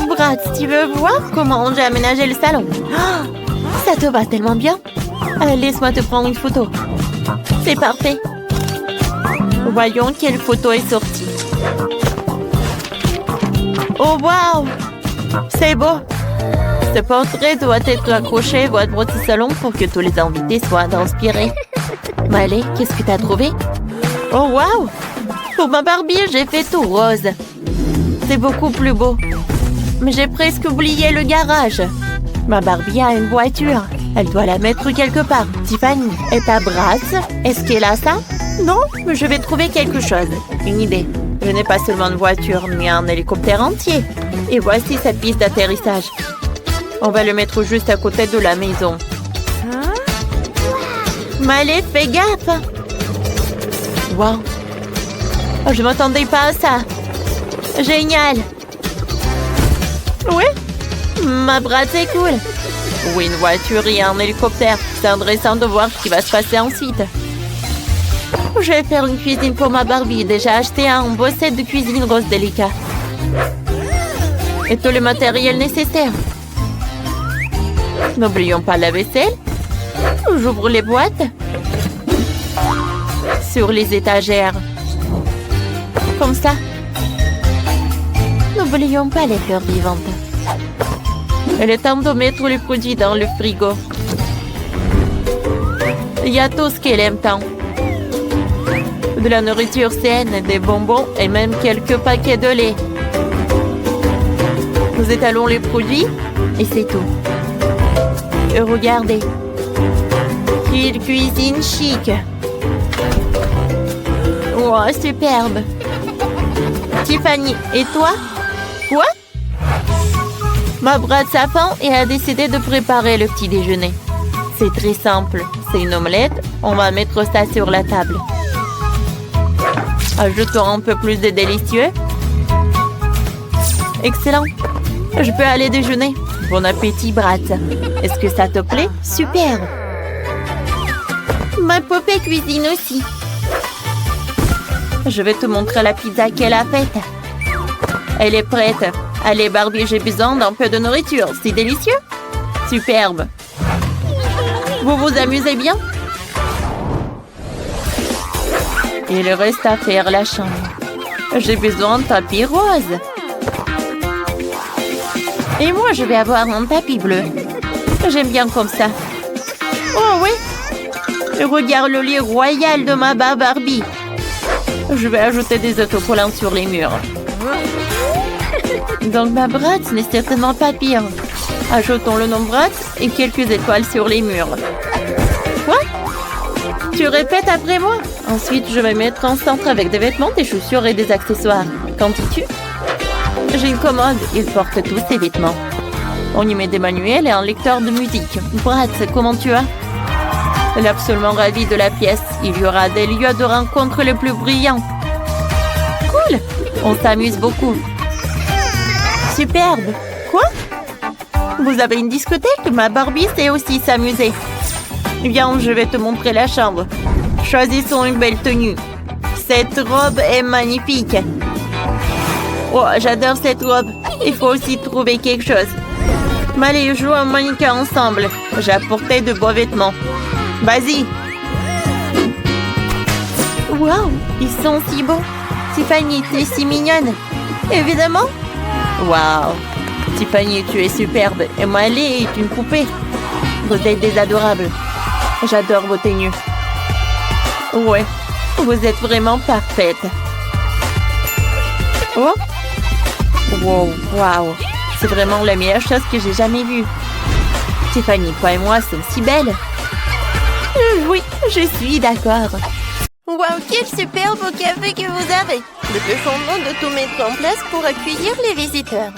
Bratz, tu veux voir comment j'ai aménagé le salon? Oh, ça te va tellement bien. Laisse-moi te prendre une photo. C'est parfait. Voyons quelle photo est sortie. Oh, waouh! C'est beau! Ce portrait doit être accroché à votre salon pour que tous les invités soient inspirés. Allez, qu'est-ce que tu as trouvé? Oh, waouh! Pour ma Barbie, j'ai fait tout rose. C'est beaucoup plus beau. Mais j'ai presque oublié le garage. Ma Barbie a une voiture. Elle doit la mettre quelque part. Tiffany, et ta Bratz, est-ce qu'elle a ça? Non, mais je vais trouver quelque chose. Une idée. Je n'ai pas seulement une voiture, mais un hélicoptère entier. Et voici cette piste d'atterrissage. On va le mettre juste à côté de la maison. Allez, fais gaffe! Wow! Oh, je m'attendais pas à ça. Génial! Oui? Ma Bratz est cool. Oui, une voiture et un hélicoptère. C'est intéressant de voir ce qui va se passer ensuite. Je vais faire une cuisine pour ma Barbie. Déjà acheté un beau set de cuisine rose délicat. Et tout le matériel nécessaire. N'oublions pas la vaisselle. J'ouvre les boîtes. Sur les étagères. Comme ça. N'oublions pas les fleurs vivantes. Il est temps de mettre les produits dans le frigo. Il y a tout ce qu'elle aime tant. De la nourriture saine, des bonbons et même quelques paquets de lait. Nous étalons les produits et c'est tout. Et regardez. Une cuisine chic. Wow, superbe. Tiffany, et toi? Quoi? Ma Bratz a faim et a décidé de préparer le petit déjeuner. C'est très simple. C'est une omelette. On va mettre ça sur la table. Ajoutons un peu plus de délicieux. Excellent. Je peux aller déjeuner. Bon appétit, Bratz. Est-ce que ça te plaît? Super. Ma poupée cuisine aussi. Je vais te montrer la pizza qu'elle a faite. Elle est prête. Allez, Barbie, j'ai besoin d'un peu de nourriture. C'est délicieux. Superbe. Vous vous amusez bien? Il reste à faire la chambre. J'ai besoin de tapis rose. Et moi, je vais avoir un tapis bleu. J'aime bien comme ça. Oh oui. Regarde le lit royal de ma Barbie. Je vais ajouter des autocollants sur les murs. Donc ma Bratz n'est certainement pas pire. Ajoutons le nom Bratz et quelques étoiles sur les murs. Quoi? Tu répètes après moi? Ensuite, je vais mettre en centre avec des vêtements, des chaussures et des accessoires. Qu'en dis-tu? J'ai une commode. Il porte tous ses vêtements. On y met des manuels et un lecteur de musique. Bratz, comment tu vas? Elle est absolument ravie de la pièce. Il y aura des lieux de rencontre les plus brillants. Cool! On s'amuse beaucoup. Superbe! Quoi? Vous avez une discothèque? Ma Barbie sait aussi s'amuser. Viens, je vais te montrer la chambre. Choisissons une belle tenue. Cette robe est magnifique. Oh, j'adore cette robe. Il faut aussi trouver quelque chose. Allez, jouons à mannequin ensemble. J'ai apporté de beaux vêtements. Vas-y. Waouh, ils sont si beaux. Tiffany, tu es si mignonne. Évidemment. Waouh. Tiffany, tu es superbe. Et Miley est une poupée. Vous êtes des adorables. J'adore vos tenues. Ouais, vous êtes vraiment parfaite. Oh. Wow, waouh. C'est vraiment la meilleure chose que j'ai jamais vue. Tiffany, toi et moi sommes si belles. Oui, je suis d'accord. Waouh, quel superbe café que vous avez! Dépêchons-nous de tout mettre en place pour accueillir les visiteurs.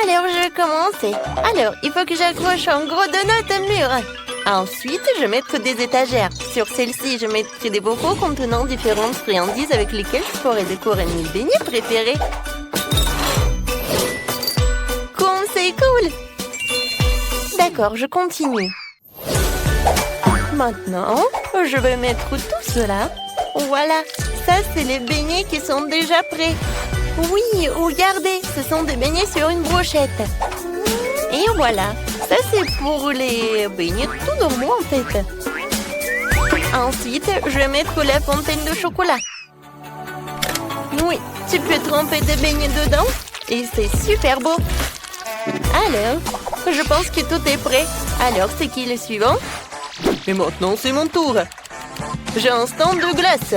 Alors, je vais commencer. Alors, il faut que j'accroche un gros donut au mur. Ensuite, je vais mettre des étagères. Sur celle-ci, je mettrai des bocaux contenant différentes friandises avec lesquelles je pourrai décorer mes beignets préférés. Comme c'est cool! D'accord, je continue. Maintenant, je vais mettre tout cela. Voilà, ça c'est les beignets qui sont déjà prêts. Oui, regardez, ce sont des beignets sur une brochette. Et voilà, ça c'est pour les beignets tout normaux en fait. Ensuite, je vais mettre la fontaine de chocolat. Oui, tu peux tremper des beignets dedans et c'est super beau. Alors, je pense que tout est prêt. Alors, c'est qui le suivant? Et maintenant, c'est mon tour. J'ai un stand de glace.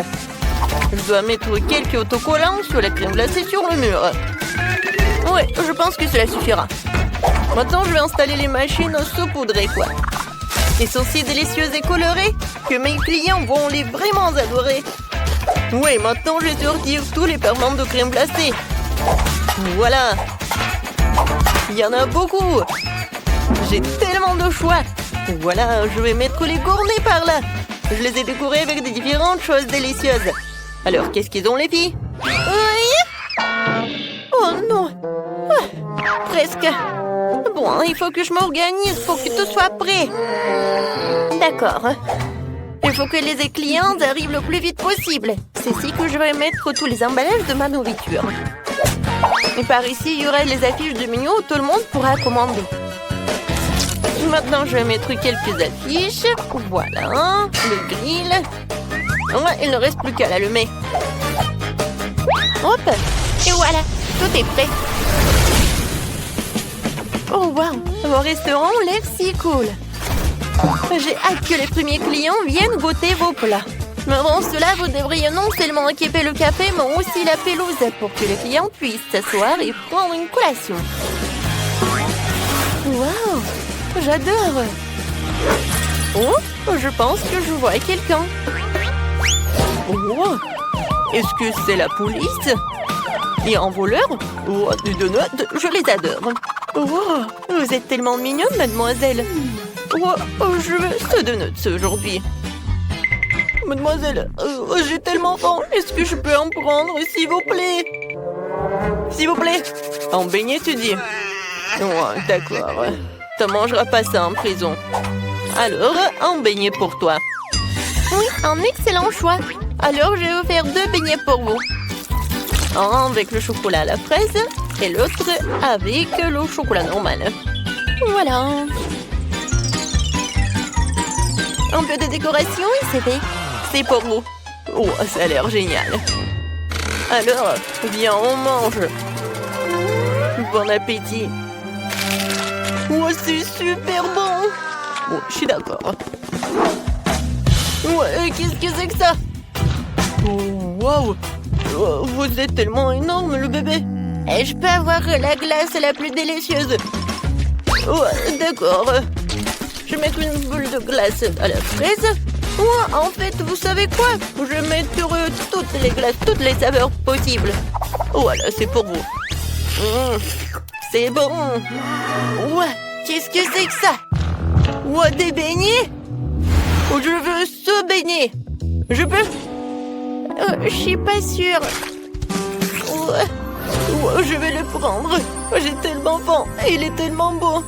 Je dois mettre quelques autocollants sur la crème glacée sur le mur. Ouais, je pense que cela suffira. Maintenant, je vais installer les machines saupoudrées, quoi. Ils sont si délicieuses et colorées que mes clients vont les vraiment adorer. Oui, maintenant, je vais sortir tous les ferments de crème glacée. Voilà. Il y en a beaucoup. J'ai tellement de choix. Voilà, je vais mettre les gourmets par là. Je les ai décorés avec des différentes choses délicieuses. Alors, qu'est-ce qu'ils ont, les filles? Oui. Oh non. Ah, presque. Bon, il faut que je m'organise pour que tout soit prêt. D'accord. Il faut que les clients arrivent le plus vite possible. C'est ici que je vais mettre tous les emballages de ma nourriture. Et par ici, il y aura les affiches de menu où tout le monde pourra commander. Maintenant, je vais mettre quelques affiches. Voilà, le grill. Ouais, il ne reste plus qu'à l'allumer. Hop, et voilà, tout est prêt. Oh waouh, mon restaurant a l'air si cool. J'ai hâte que les premiers clients viennent goûter vos plats. Mais avant cela, vous devriez non seulement équiper le café, mais aussi la pelouse pour que les clients puissent s'asseoir et prendre une collation. Waouh! J'adore! Oh, je pense que je vois quelqu'un. Oh, est-ce que c'est la police? Et un voleur? Oh, des donuts, je les adore. Oh, vous êtes tellement mignonne, mademoiselle. Oh, je veux ce donut aujourd'hui. Mademoiselle, j'ai tellement faim. Est-ce que je peux en prendre, s'il vous plaît? S'il vous plaît. En beignet, tu dis? Oh, d'accord. Tu ne mangeras pas ça en prison. Alors, un beignet pour toi. Oui, un excellent choix. Alors, je vais vous faire 2 beignets pour vous. Un avec le chocolat à la fraise et l'autre avec le chocolat normal. Voilà. Un peu de décoration et c'est fait. C'est pour vous. Oh, ça a l'air génial. Alors, viens, on mange. Bon appétit. Oh, c'est super bon. Bon, je suis d'accord. Ouais, qu'est-ce que c'est que ça? Oh, waouh. Oh, vous êtes tellement énorme, le bébé. Et je peux avoir la glace la plus délicieuse. Oh, d'accord. Je vais mettre une boule de glace à la fraise. Oh, en fait, vous savez quoi? Je vais mettre toutes les glaces, toutes les saveurs possibles. Voilà, c'est pour vous. C'est bon. Ouais, qu'est-ce que c'est que ça? Ouais, des beignets? Je veux ce beignet. Je peux? Je suis pas sûre. Ouais, je vais le prendre. J'ai tellement faim. Il est tellement beau.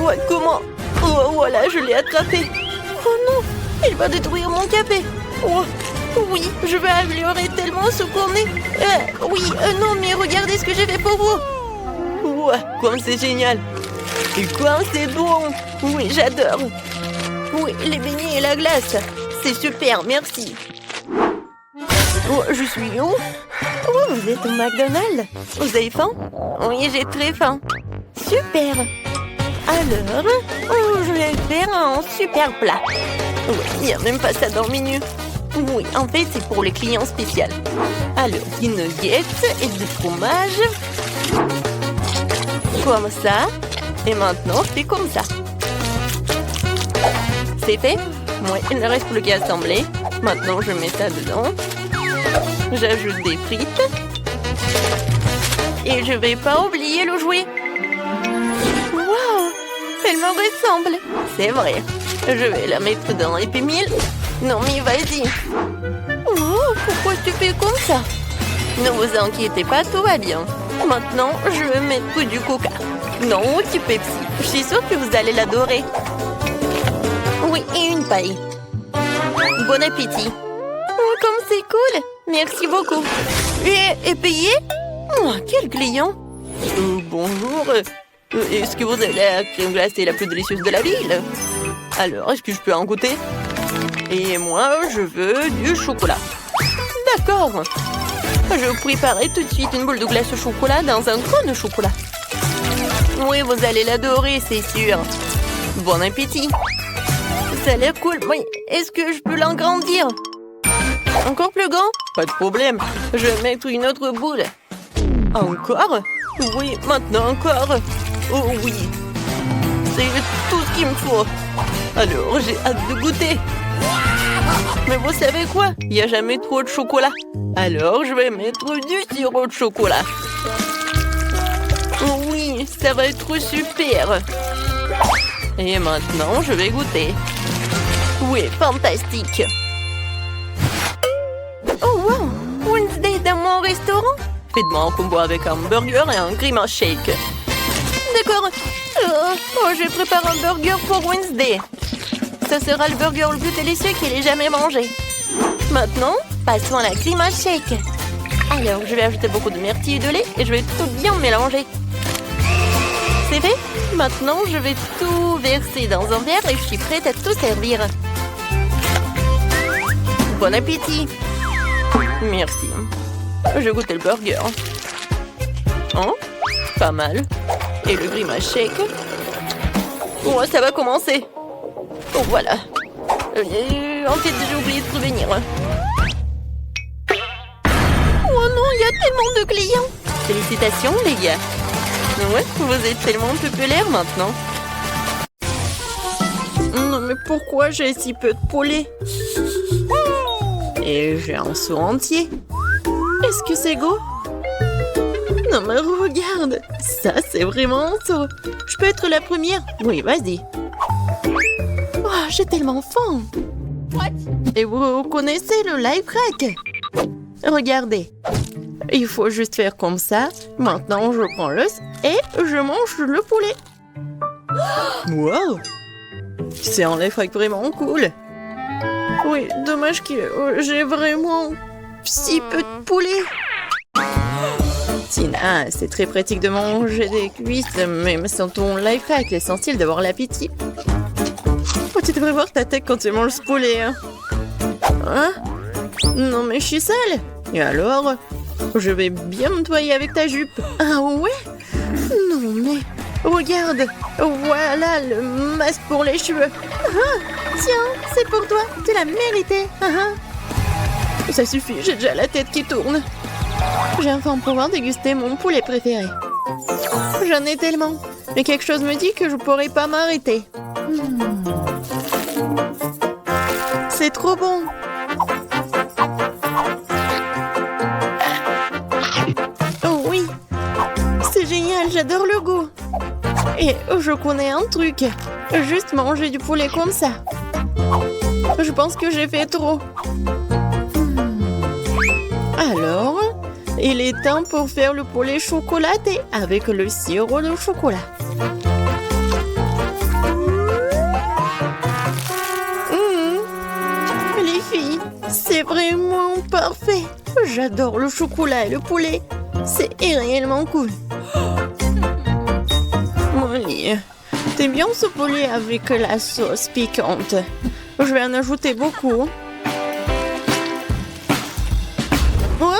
Ouais, comment? Oh, voilà, je l'ai attrapé. Oh non, il va détruire mon café. Oh, oui, je vais améliorer tellement ce qu'on est. Oui, non, mais regardez ce que j'ai fait pour vous. Ouais, comme c'est génial. Et quoi, c'est bon. Oui, j'adore. Oui, les beignets et la glace. C'est super, merci. Oh, je suis où? Oh, vous êtes au McDonald's. Vous avez faim? Oui, j'ai très faim. Super. Alors, oh, je vais faire un super plat. Oui, il n'y a même pas ça dans le menu. Oui, en fait, c'est pour les clients spéciaux. Alors, des nuggets et du fromage. Comme ça. Et maintenant, je fais comme ça. C'est fait? Oui, il ne reste plus qu'à assembler. Maintenant, je mets ça dedans. J'ajoute des frites. Et je vais pas oublier le jouet. Waouh! Elle me ressemble. C'est vrai. Je vais la mettre dans Happy Meal. Non, mais vas-y. Oh, pourquoi tu fais comme ça? Ne vous inquiétez pas, tout va bien. Maintenant, je vais mettre du coca. Non, du Pepsi. Je suis sûre que vous allez l'adorer. Oui, et une paille. Bon appétit. Oh, comme c'est cool. Merci beaucoup. Et payé? Oh, quel client. Bonjour. Est-ce que vous avez la crème glacée la plus délicieuse de la ville? Alors, est-ce que je peux en goûter? Et moi, je veux du chocolat. D'accord. Je préparerai tout de suite une boule de glace au chocolat dans un creux de chocolat. Oui, vous allez l'adorer, c'est sûr. Bon appétit. Ça a l'air cool. Oui, est-ce que je peux l'agrandir? Encore plus grand? Pas de problème. Je vais mettre une autre boule. Encore? Oui, maintenant encore. Oh oui. C'est tout ce qu'il me faut. Alors, j'ai hâte de goûter. Mais vous savez quoi? Il n'y a jamais trop de chocolat. Alors, je vais mettre du sirop de chocolat. Oh oui, ça va être super. Et maintenant, je vais goûter. Oui, fantastique. Oh wow, Wednesday dans mon restaurant? Faites-moi un combo avec un burger et un grimace shake. D'accord. Oh, je prépare un burger pour Wednesday. Ce sera le burger le plus délicieux qu'il ait jamais mangé. Maintenant, passons à la grimace shake. Alors, je vais ajouter beaucoup de myrtille et de lait et je vais tout bien mélanger. C'est fait? Maintenant, je vais tout verser dans un verre et je suis prête à tout servir. Bon appétit! Merci. Je goûte le burger. Oh, pas mal. Et le grimace shake. Oh, ça va commencer. Oh, voilà. En fait, j'ai oublié de prévenir. Oh non, il y a tellement de clients. Félicitations, les gars. Ouais, vous êtes tellement populaire maintenant. Non, mais pourquoi j'ai si peu de poulet? Et j'ai un seau entier. Est-ce que c'est go? Non, mais regarde. Ça, c'est vraiment un seau. Je peux être la première? Oui, vas-y. Oh, j'ai tellement faim. Et vous connaissez le life hack? Regardez. Il faut juste faire comme ça. Maintenant, je prends l'os et je mange le poulet. Wow! C'est un life hack vraiment cool. Oui, dommage que j'ai vraiment si peu de poulet. Tina, c'est très pratique de manger des cuisses, mais sans ton life hack, l'essentiel d'avoir l'appétit. Oh, tu devrais voir ta tête quand tu manges ce poulet. Hein? Non, mais je suis sale. Et alors? Je vais bien me nettoyer avec ta jupe. Ah ouais? Non, mais regarde. Voilà le masque pour les cheveux. Tiens, c'est pour toi. Tu l'as mérité. Ça suffit, j'ai déjà la tête qui tourne. J'ai enfin pouvoir déguster mon poulet préféré. J'en ai tellement. Mais quelque chose me dit que je pourrais pas m'arrêter. C'est trop bon. Oh oui. C'est génial, j'adore le goût. Et je connais un truc. Juste manger du poulet comme ça. Je pense que j'ai fait trop. Alors, il est temps pour faire le poulet chocolaté avec le sirop de chocolat. Les filles, c'est vraiment parfait. J'adore le chocolat et le poulet. C'est réellement cool. Mon lit, C'est bien ce poulet avec la sauce piquante. Je vais en ajouter beaucoup. Oh?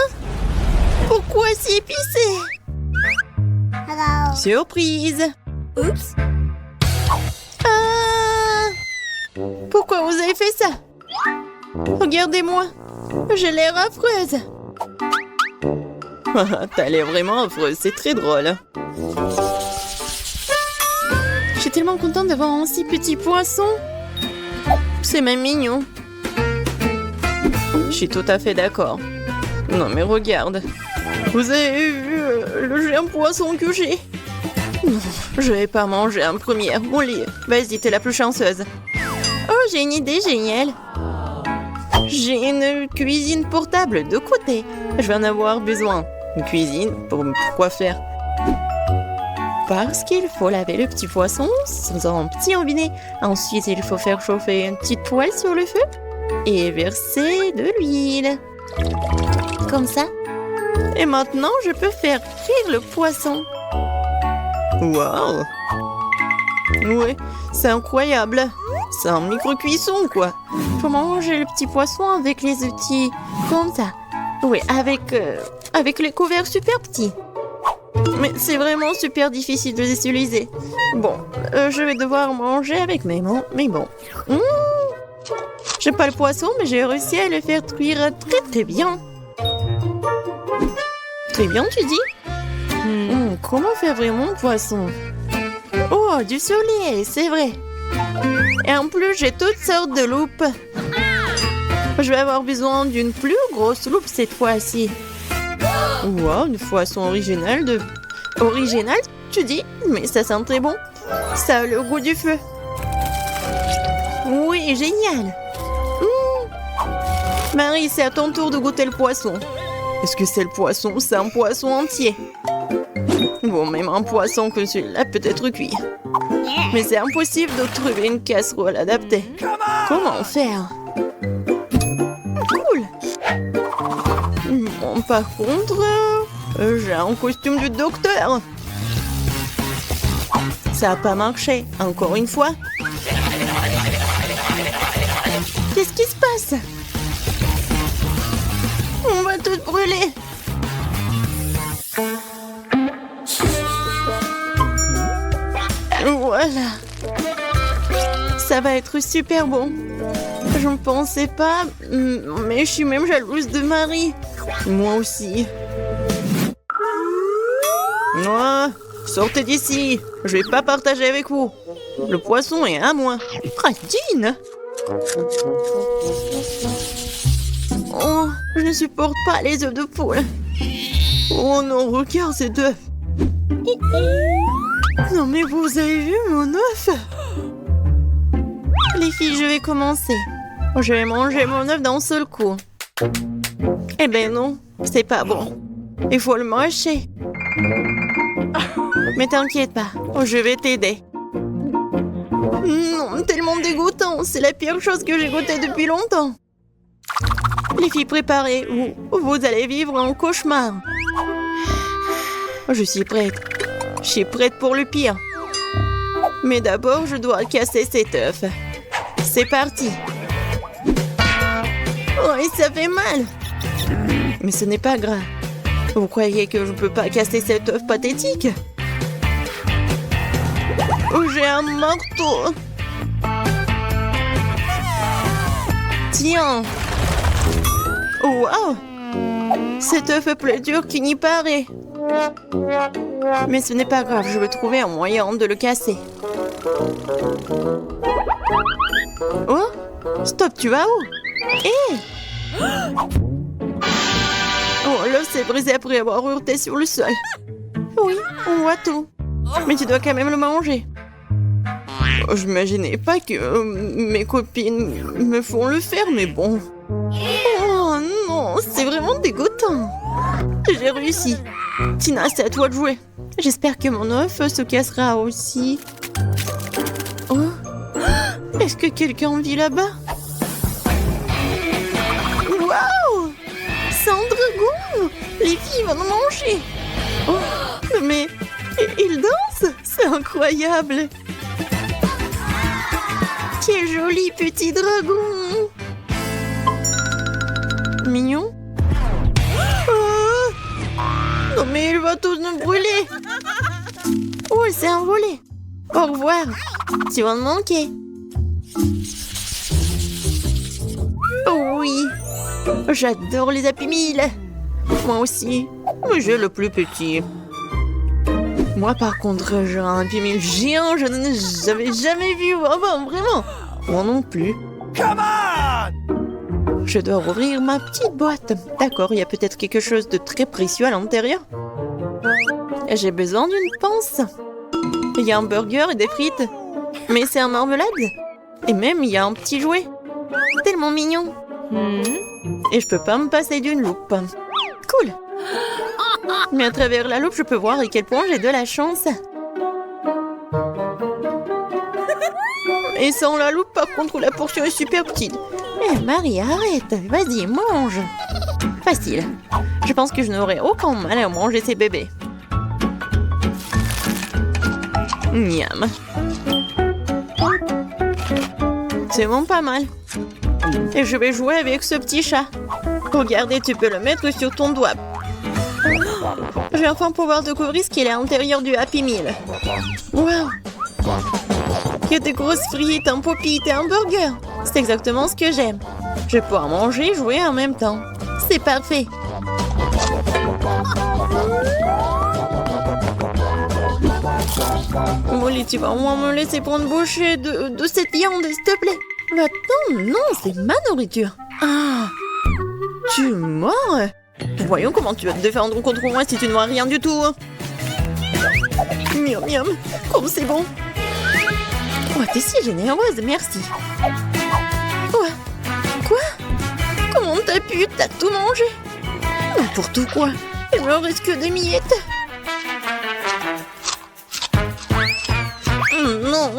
Pourquoi c'est épicé? Hello. Surprise! Oups. Ah! Pourquoi vous avez fait ça? Regardez-moi, j'ai l'air affreuse. T'as l'air vraiment affreuse, c'est très drôle. Je suis tellement contente d'avoir un si petit poisson. C'est même mignon. Je suis tout à fait d'accord. Non mais regarde. Vous avez vu le géant poisson que j'ai? Non, je vais pas manger en première. Molly, vas-y, t'es la plus chanceuse. Oh, j'ai une idée géniale. J'ai une cuisine portable de côté. Je vais en avoir besoin. Une cuisine, pourquoi faire? Parce qu'il faut laver le petit poisson dans un petit robinet. Ensuite, il faut faire chauffer une petite poêle sur le feu et verser de l'huile. Comme ça. Et maintenant, je peux faire cuire le poisson. Waouh! Ouais, c'est incroyable. C'est un micro-cuisson, quoi. Faut manger le petit poisson avec les outils comme ça. Oui, avec les couverts super petits. Mais c'est vraiment super difficile de les utiliser. Bon, je vais devoir manger avec mes mains, mais bon. J'aime pas le poisson, mais j'ai réussi à le faire cuire très très bien. Très bien, tu dis? Comment faire vraiment le poisson? Oh, du soleil, c'est vrai. Et en plus, j'ai toutes sortes de loupes. Je vais avoir besoin d'une plus grosse loupe cette fois-ci. Wow, une poisson originale de... Originale, tu dis? Mais ça sent très bon. Ça a le goût du feu. Oui, génial. Marie, c'est à ton tour de goûter le poisson. Est-ce que c'est le poisson? C'est un poisson entier. Bon, même un poisson comme celui-là peut être cuit. Mais c'est impossible de trouver une casserole adaptée. Comment faire? Cool. Bon, par contre, j'ai un costume du docteur. Ça n'a pas marché, encore une fois. Qu'est-ce qui se passe? On va tout brûler. Voilà. Ça va être super bon. Je ne pensais pas, mais je suis même jalouse de Marie. Moi aussi. Moi, sortez d'ici. Je vais pas partager avec vous. Le poisson est à moi. Pratine. Oh, je ne supporte pas les œufs de poule. Oh non, regarde ces œufs. Non mais vous avez vu mon œuf? Les filles, je vais commencer. Je vais manger mon œuf d'un seul coup. Eh ben non, c'est pas bon. Il faut le mâcher. Mais t'inquiète pas, je vais t'aider. Non, tellement dégoûtant. C'est la pire chose que j'ai goûtée depuis longtemps. Les filles, préparez, vous allez vivre un cauchemar. Je suis prête. Je suis prête pour le pire. Mais d'abord, je dois casser cet œuf. C'est parti. Oh, et ça fait mal. Mais ce n'est pas grave. Vous croyez que je ne peux pas casser cet œuf pathétique? Oh, j'ai un marteau. Tiens. Oh, wow. Cet œuf est plus dur qu'il n'y paraît. Mais ce n'est pas grave, je vais trouver un moyen de le casser. Oh, stop, tu vas où? Hé! Oh, l'œuf s'est brisé après avoir heurté sur le sol. Oui, on voit tout. Mais tu dois quand même le manger. Oh, je n'imaginais pas que mes copines me font le faire, mais bon. Oh non, c'est vraiment dégoûtant. J'ai réussi. Tina, c'est à toi de jouer. J'espère que mon œuf se cassera aussi. Oh, est-ce que quelqu'un vit là-bas? Waouh! C'est un dragon! Les filles vont manger. Oh, mais il danse? C'est incroyable. Quel joli petit dragon! Mignon? Oh, non mais il va tous nous brûler! Oh, il s'est envolé! Au revoir! Tu vas me manquer! Oh oui! J'adore les Happy Meal! Moi aussi, mais j'ai le plus petit. Moi par contre, j'ai un Happy Meal géant, je n'en avais jamais vu avant, vraiment! Moi non plus. Je dois ouvrir ma petite boîte. D'accord, il y a peut-être quelque chose de très précieux à l'intérieur. J'ai besoin d'une pince. Il y a un burger et des frites. Mais c'est un marmelade. Et même, il y a un petit jouet. Tellement mignon. Et je peux pas me passer d'une loupe. Cool. Mais à travers la loupe, je peux voir à quel point j'ai de la chance. Et sans la loupe, par contre, la portion est super petite. Eh, Marie, arrête. Vas-y, mange. Facile. Je pense que je n'aurai aucun mal à manger ces bébés. Miam. C'est bon, pas mal. Et je vais jouer avec ce petit chat. Regardez, tu peux le mettre sur ton doigt. Je vais enfin pouvoir découvrir ce qu'il y a à l'intérieur du Happy Meal. Waouh! Il y a des grosses frites, un pop-it et un burger. C'est exactement ce que j'aime. Je vais pouvoir manger et jouer en même temps. C'est parfait. Molly, tu vas au moins me laisser prendre une bouchée de cette viande, s'il te plaît. Attends, non, c'est ma nourriture. Ah, tu mords? Voyons comment tu vas te défendre contre moi si tu ne vois rien du tout. Miam, miam, comme c'est bon. Oh, t'es si généreuse, merci. Oh, quoi? Comment t'as pu? T'as tout mangé? N'importe quoi. Il me reste que des miettes. Non.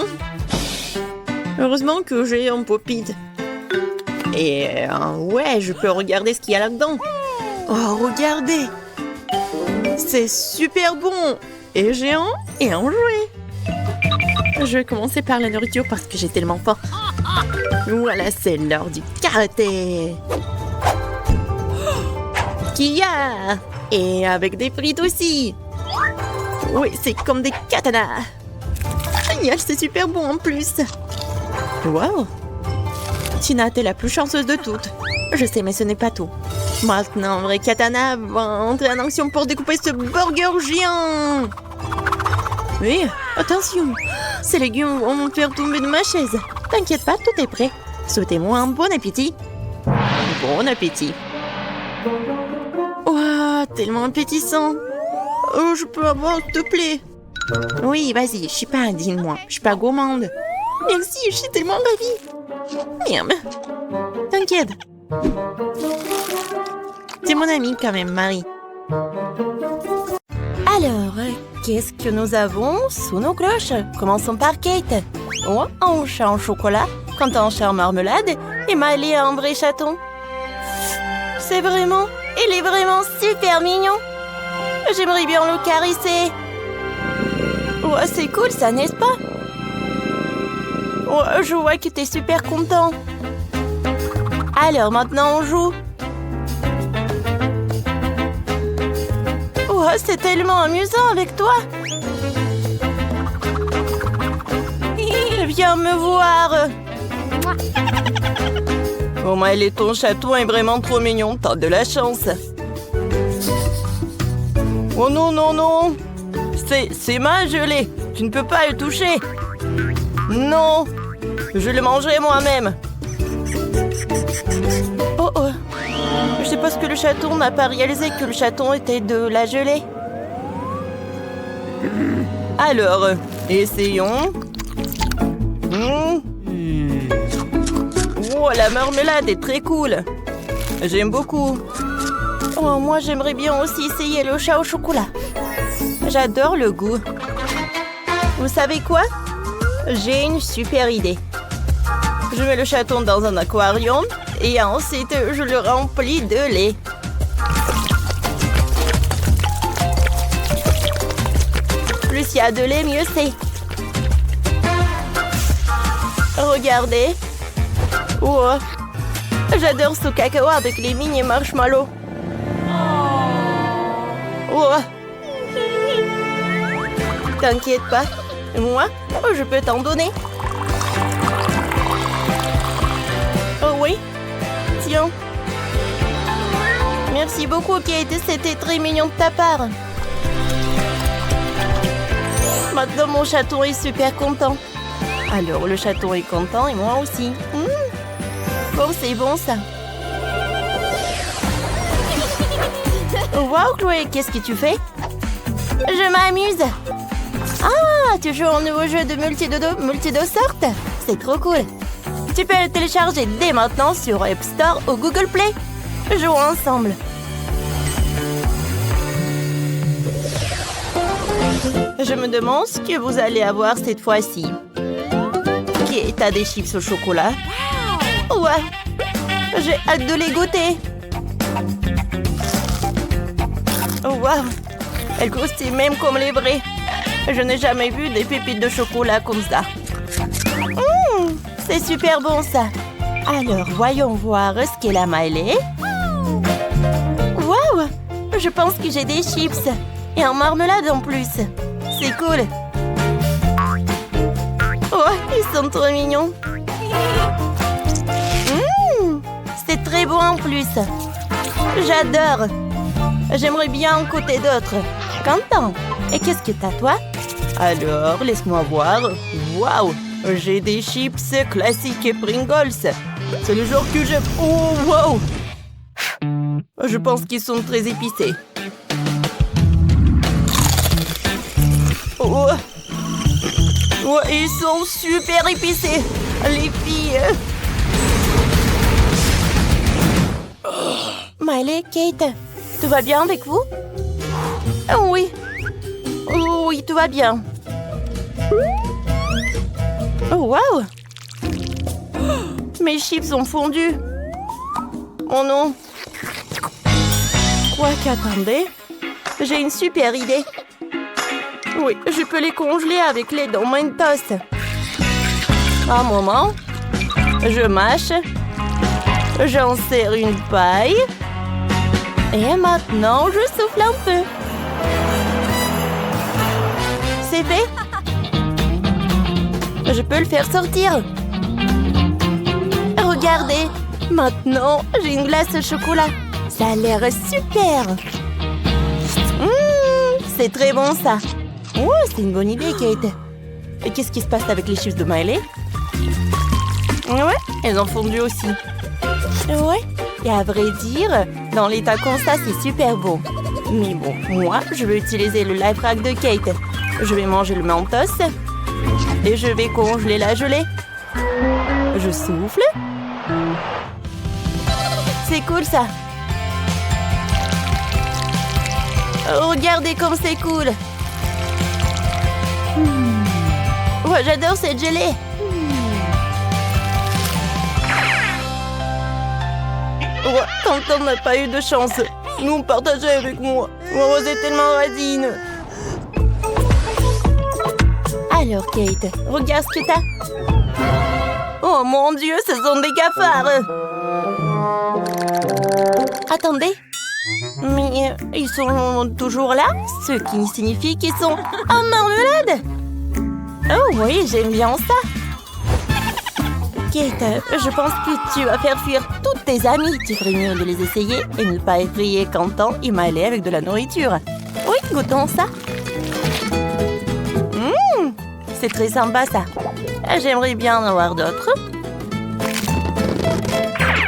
Heureusement que j'ai un pop-it. Et ouais, je peux regarder ce qu'il y a là-dedans. Oh, regardez. C'est super bon. Et géant et un jouet. Je vais commencer par la nourriture parce que j'ai tellement faim. Voilà, c'est l'heure du karaté. Kia! Et avec des frites aussi. Oui, c'est comme des katanas. Génial, c'est super bon en plus. Wow. Tina, t'es la plus chanceuse de toutes. Je sais, mais ce n'est pas tout. Maintenant, un vrai katana va entrer en action pour découper ce burger géant. Oui, attention. Ces légumes vont me faire tomber de ma chaise. T'inquiète pas, tout est prêt. Souhaitez-moi un bon appétit. Bon appétit. Ouah, tellement appétissant. Oh, je peux avoir, s'il te plaît. Oui, vas-y, je suis pas indigne, moi. Je suis pas gourmande. Merci, je suis tellement ravie. Merde. T'inquiète. C'est mon amie quand même, Marie. Alors, qu'est-ce que nous avons sous nos cloches? Commençons par Kate. Oh, un chat en chocolat, Quentin un chat en marmelade et Miley un vrai chaton. C'est vraiment... Il est vraiment super mignon. J'aimerais bien le caresser. Oh, c'est cool ça, n'est-ce pas? Oh, je vois que t'es super content. Alors, maintenant, on joue. Oh, c'est tellement amusant avec toi. Viens me voir. Oh, Miley, ton chaton est vraiment trop mignon. T'as de la chance. Oh non, non, non. C'est ma gelée. Tu ne peux pas le toucher. Non. Je le mangerai moi-même. Oh oh. Je suppose que le chaton n'a pas réalisé que le chaton était de la gelée. Alors, essayons. Oh, la marmelade est très cool. J'aime beaucoup. Oh, moi, j'aimerais bien aussi essayer le chat au chocolat. J'adore le goût. Vous savez quoi? J'ai une super idée. Je mets le chaton dans un aquarium et ensuite je le remplis de lait. Plus il y a de lait, mieux c'est. Regardez. Oh, j'adore ce cacao avec les mini marshmallows. Oh. T'inquiète pas. Moi, je peux t'en donner. Oh oui. Tiens. Merci beaucoup, Kate. C'était très mignon de ta part. Maintenant, mon chaton est super content. Alors, le chaton est content et moi aussi. Oh, c'est bon, ça. Wow, Chloé, qu'est-ce que tu fais? Je m'amuse. Ah, tu joues au nouveau jeu de multi-deux sortes? C'est trop cool. Tu peux le télécharger dès maintenant sur App Store ou Google Play. Jouons ensemble. Je me demande ce que vous allez avoir cette fois-ci. Ok, t'as des chips au chocolat. Ouais, j'ai hâte de les goûter. Wow, elles croustillent même comme les vrais. Je n'ai jamais vu des pépites de chocolat comme ça. C'est super bon ça. Alors, voyons voir ce qu'est la Miley. Wow, je pense que j'ai des chips. Et en marmelade en plus. C'est cool. Oh, ils sont trop mignons. C'est très bon en plus. J'adore. J'aimerais bien en côté d'autres. Content. Et qu'est-ce que t'as, toi? Alors, laisse-moi voir. Waouh, j'ai des chips classiques et Pringles. C'est le genre que j'aime. Oh, waouh. Je pense qu'ils sont très épicés. Oh. Oh, ils sont super épicés. Les filles. Miley, Kate, tout va bien avec vous? Oh, oui. Oh, oui, tout va bien. Oh, wow. Mes chips ont fondu. Oh non. Quoi qu'attendez, j'ai une super idée. Oui, je peux les congeler avec les dents Mentos. Un moment. Je mâche. J'en serre une paille. Et maintenant, je souffle un peu. C'est fait. Je peux le faire sortir. Regardez. Maintenant, j'ai une glace au chocolat. Ça a l'air super. C'est très bon, ça. Oh, c'est une bonne idée, Kate. Et qu'est-ce qui se passe avec les chips de Miley? Ouais, elles ont fondu aussi. Ouais, et à vrai dire, dans l'état comme ça, c'est super bon. Mais bon, moi, je vais utiliser le life hack de Kate. Je vais manger le Mentos et je vais congeler la gelée. Je souffle. C'est cool, ça. Regardez comme c'est cool. Ouais, j'adore cette gelée. Ouais, quand on n'a pas eu de chance. Nous, on partageait avec moi. Rose est tellement radine. Alors, Kate, regarde ce que t'as. Oh mon Dieu, ce sont des cafards. Attendez. Mais ils sont toujours là, ce qui signifie qu'ils sont en marmelade. Oh oui, j'aime bien ça. Kate, je pense que tu vas faire fuir toutes tes amies. Tu ferais mieux de les essayer et ne pas effrayer Quentin et Miley avec de la nourriture. Oui, goûtons ça. C'est très sympa ça. J'aimerais bien en avoir d'autres.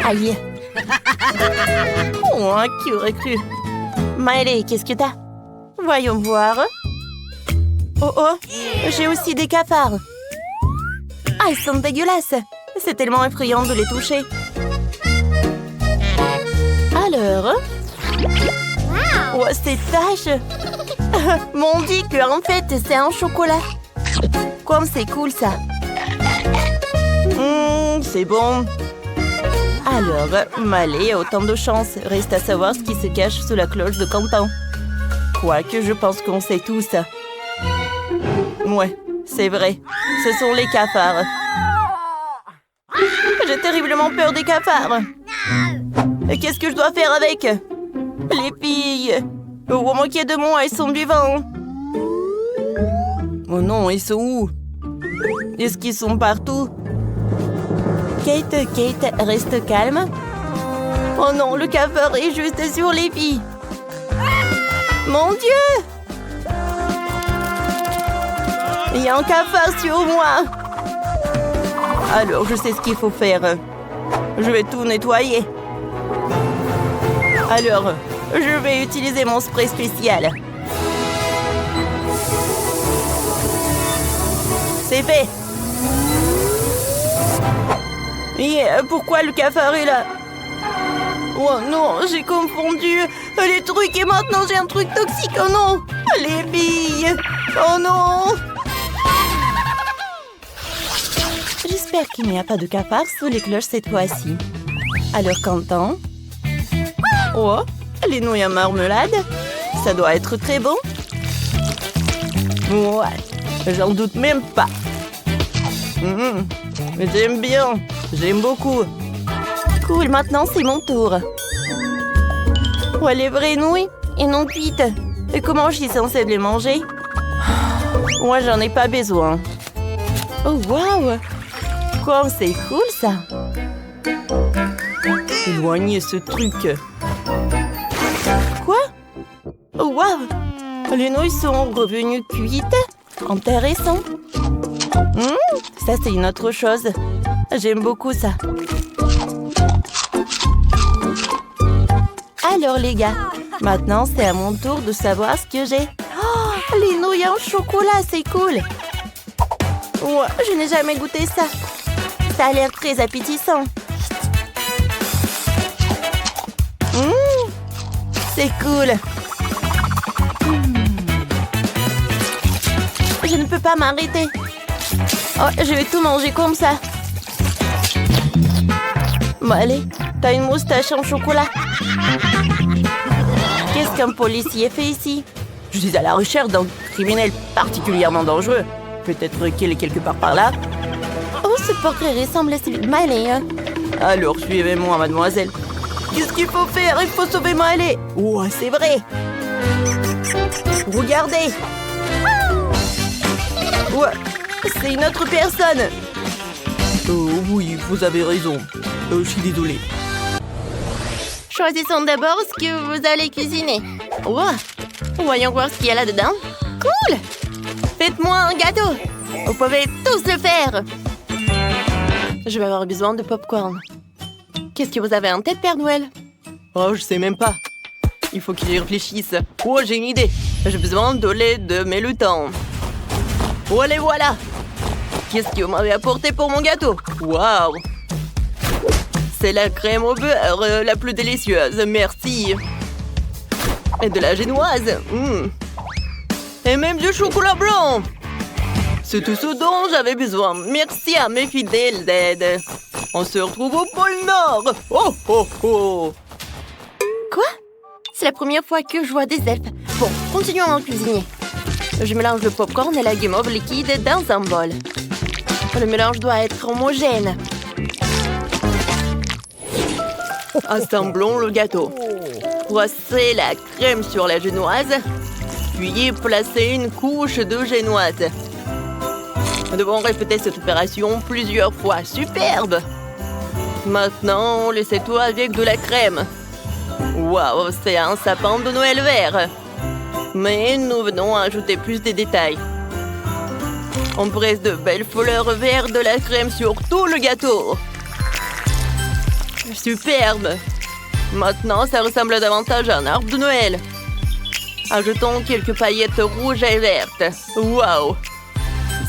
Aïe. Oh, qui aurait cru? Miley, qu'est-ce que t'as? Voyons voir. Oh oh, j'ai aussi des cafards. Ah, ils sont dégueulasses. C'est tellement effrayant de les toucher. Alors... Oh, ces taches. M'ont dit que en fait, c'est un chocolat. Comme c'est cool, ça. C'est bon. Alors, Miley a autant de chance. Reste à savoir ce qui se cache sous la cloche de Quentin. Quoique, je pense qu'on sait tout ça. Ouais, c'est vrai. Ce sont les cafards. terriblement peur des cafards. Qu'est-ce que je dois faire avec? Les filles! Vous moquez de moi, ils sont vivants. Oh non, ils sont où? Est-ce qu'ils sont partout? Kate, reste calme. Oh non, le cafard est juste sur les filles. Mon Dieu! Il y a un cafard sur moi. Alors, je sais ce qu'il faut faire. Je vais tout nettoyer. Alors, je vais utiliser mon spray spécial. C'est fait. Et pourquoi le cafard est là? Oh non, j'ai confondu les trucs et maintenant j'ai un truc toxique. Oh non, les filles. Oh non. J'espère qu'il n'y a pas de cafard sous les cloches cette fois-ci. Alors, Quentin? Oh, les nouilles à marmelade. Ça doit être très bon. Ouais, j'en doute même pas. J'aime bien. J'aime beaucoup. Cool, maintenant c'est mon tour. Ouais, les vraies nouilles et non cuites. Et comment je suis censée les manger? Moi, j'en ai pas besoin. Oh, waouh! Comme c'est cool, ça! Éloignez ce truc. Quoi? Oh, waouh! Les nouilles sont revenues cuites? Intéressant. Ça, c'est une autre chose. J'aime beaucoup ça. Alors, les gars, maintenant, c'est à mon tour de savoir ce que j'ai. Oh, les nouilles en chocolat, c'est cool. Ouais, je n'ai jamais goûté ça. Ça a l'air très appétissant. C'est cool. Je ne peux pas m'arrêter. Oh, je vais tout manger comme ça. Bon, allez, t'as une moustache en chocolat. Qu'est-ce qu'un policier fait ici? Je suis à la recherche d'un criminel particulièrement dangereux. Peut-être qu'il est quelque part par là. Oh, ce portrait ressemble à celui de Miley. Hein? Alors, suivez-moi, mademoiselle. Qu'est-ce qu'il faut faire? Il faut sauver Miley. Oh, c'est vrai. Regardez. Ouais, c'est une autre personne. Oh oui, vous avez raison. Je suis désolée. Choisissons d'abord ce que vous allez cuisiner. Wow. Voyons voir ce qu'il y a là-dedans. Cool. Faites-moi un gâteau. Vous pouvez tous le faire. Je vais avoir besoin de popcorn. Qu'est-ce que vous avez en tête, Père Noël? Oh, je sais même pas. Il faut que j'y réfléchisse. Oh, j'ai une idée. J'ai besoin de lait de Mélutin. Oh, les voilà. Qu'est-ce que vous m'avez apporté pour mon gâteau? Waouh. C'est la crème au beurre la plus délicieuse, merci. Et de la génoise. Et même du chocolat blanc. C'est tout ce dont j'avais besoin. Merci à mes fidèles d'aide. On se retrouve au pôle Nord. Oh, oh, oh. Quoi? C'est la première fois que je vois des elfes. Bon, continuons à cuisiner. Je mélange le popcorn et la guimauve liquide dans un bol. Le mélange doit être homogène. Assemblons le gâteau. Froissez la crème sur la génoise, puis placez une couche de génoise. Nous devons répéter cette opération plusieurs fois. Superbe! Maintenant, laissez tout avec de la crème. Waouh, c'est un sapin de Noël vert. Mais nous venons ajouter plus de détails. On presse de belles fleurs vertes de la crème sur tout le gâteau. Superbe! Maintenant, ça ressemble davantage à un arbre de Noël. Ajoutons quelques paillettes rouges et vertes. Waouh!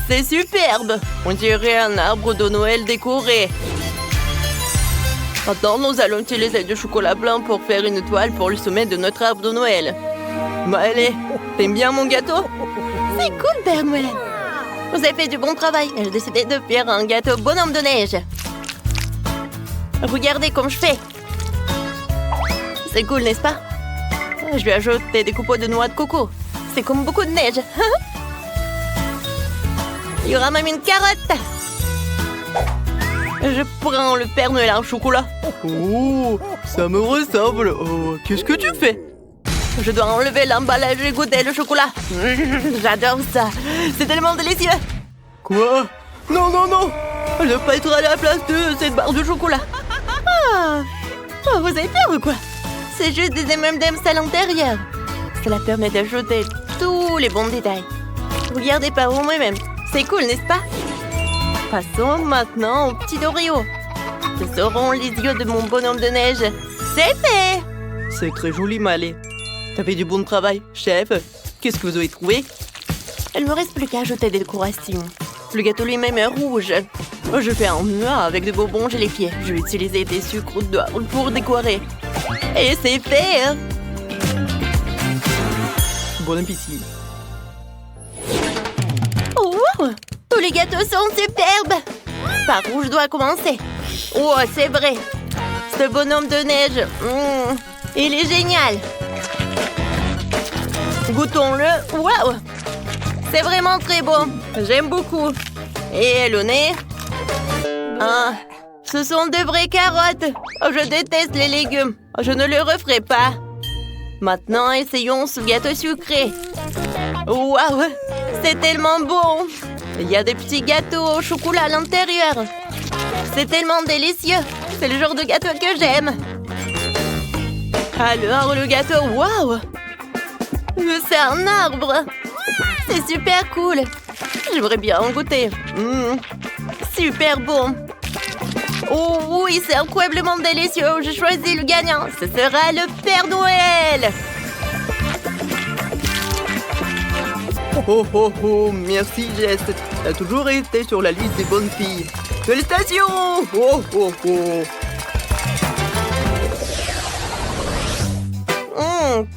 C'est superbe! On dirait un arbre de Noël décoré. Maintenant, nous allons utiliser du chocolat blanc pour faire une toile pour le sommet de notre arbre de Noël. Bah allez, t'aimes bien mon gâteau? C'est cool, Père Noël. Vous avez fait du bon travail. J'ai décidé de faire un gâteau bonhomme de neige. Regardez comme je fais. C'est cool, n'est-ce pas? Je vais ajouter des copeaux de noix de coco. C'est comme beaucoup de neige. Il y aura même une carotte. Je prends le Père Noël en chocolat. Oh, ça me ressemble. Oh, qu'est-ce que tu fais? Je dois enlever l'emballage et goûter le chocolat. J'adore ça. C'est tellement délicieux. Quoi? Non, non, non. Je ne veux pas être à la place de cette barre de chocolat. Ah, oh, vous avez peur ou quoi? C'est juste des M&M's à l'intérieur. Cela permet d'ajouter tous les bons détails. Regardez par vous-même. C'est cool, n'est-ce pas? Passons maintenant aux petits Oreos. Ce seront les yeux de mon bonhomme de neige. C'est fait! C'est très joli, Malé. T'as fait du bon travail, chef. Qu'est-ce que vous avez trouvé? Il me reste plus qu'à ajouter des décorations. Le gâteau lui-même est rouge. Je fais un nœud avec des bonbons gélifiés. Je vais utiliser des sucres d'or pour décorer. Et c'est fait! Bon appétit. Oh, tous les gâteaux sont superbes! Par où je dois commencer? Oh, c'est vrai! Ce bonhomme de neige, il est génial! Goûtons-le! Waouh! C'est vraiment très bon! J'aime beaucoup! Et le nez? Ah, ce sont de vraies carottes! Oh, je déteste les légumes! Je ne le referai pas! Maintenant, essayons ce gâteau sucré! Waouh! C'est tellement bon! Il y a des petits gâteaux au chocolat à l'intérieur. C'est tellement délicieux. C'est le genre de gâteau que j'aime. Alors, le gâteau, waouh! C'est un arbre. C'est super cool. J'aimerais bien en goûter. Super bon. Oh oui, c'est incroyablement délicieux. J'ai choisi le gagnant. Ce sera le Père Noël. Oh, oh, oh, merci, Jess. T'as toujours été sur la liste des bonnes filles. Félicitations! Oh, oh, oh.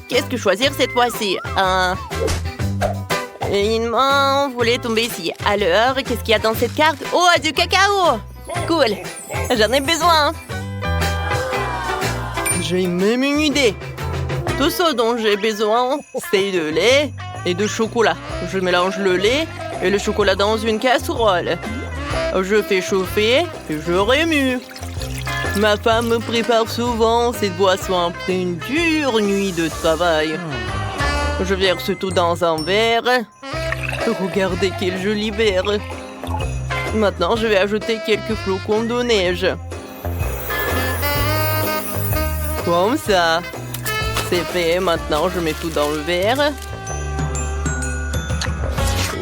Qu'est-ce que choisir cette fois-ci? Une main voulait tomber ici. Alors, qu'est-ce qu'il y a dans cette carte? Oh, du cacao! Cool. J'en ai besoin. J'ai même une idée. Tout ce dont j'ai besoin, c'est de lait et de chocolat. Je mélange le lait et le chocolat dans une casserole. Je fais chauffer et je remue. Ma femme me prépare souvent cette boisson après une dure nuit de travail. Je verse tout dans un verre. Regardez quel joli verre. Maintenant, je vais ajouter quelques flocons de neige. Comme ça. C'est fait. Maintenant, je mets tout dans le verre.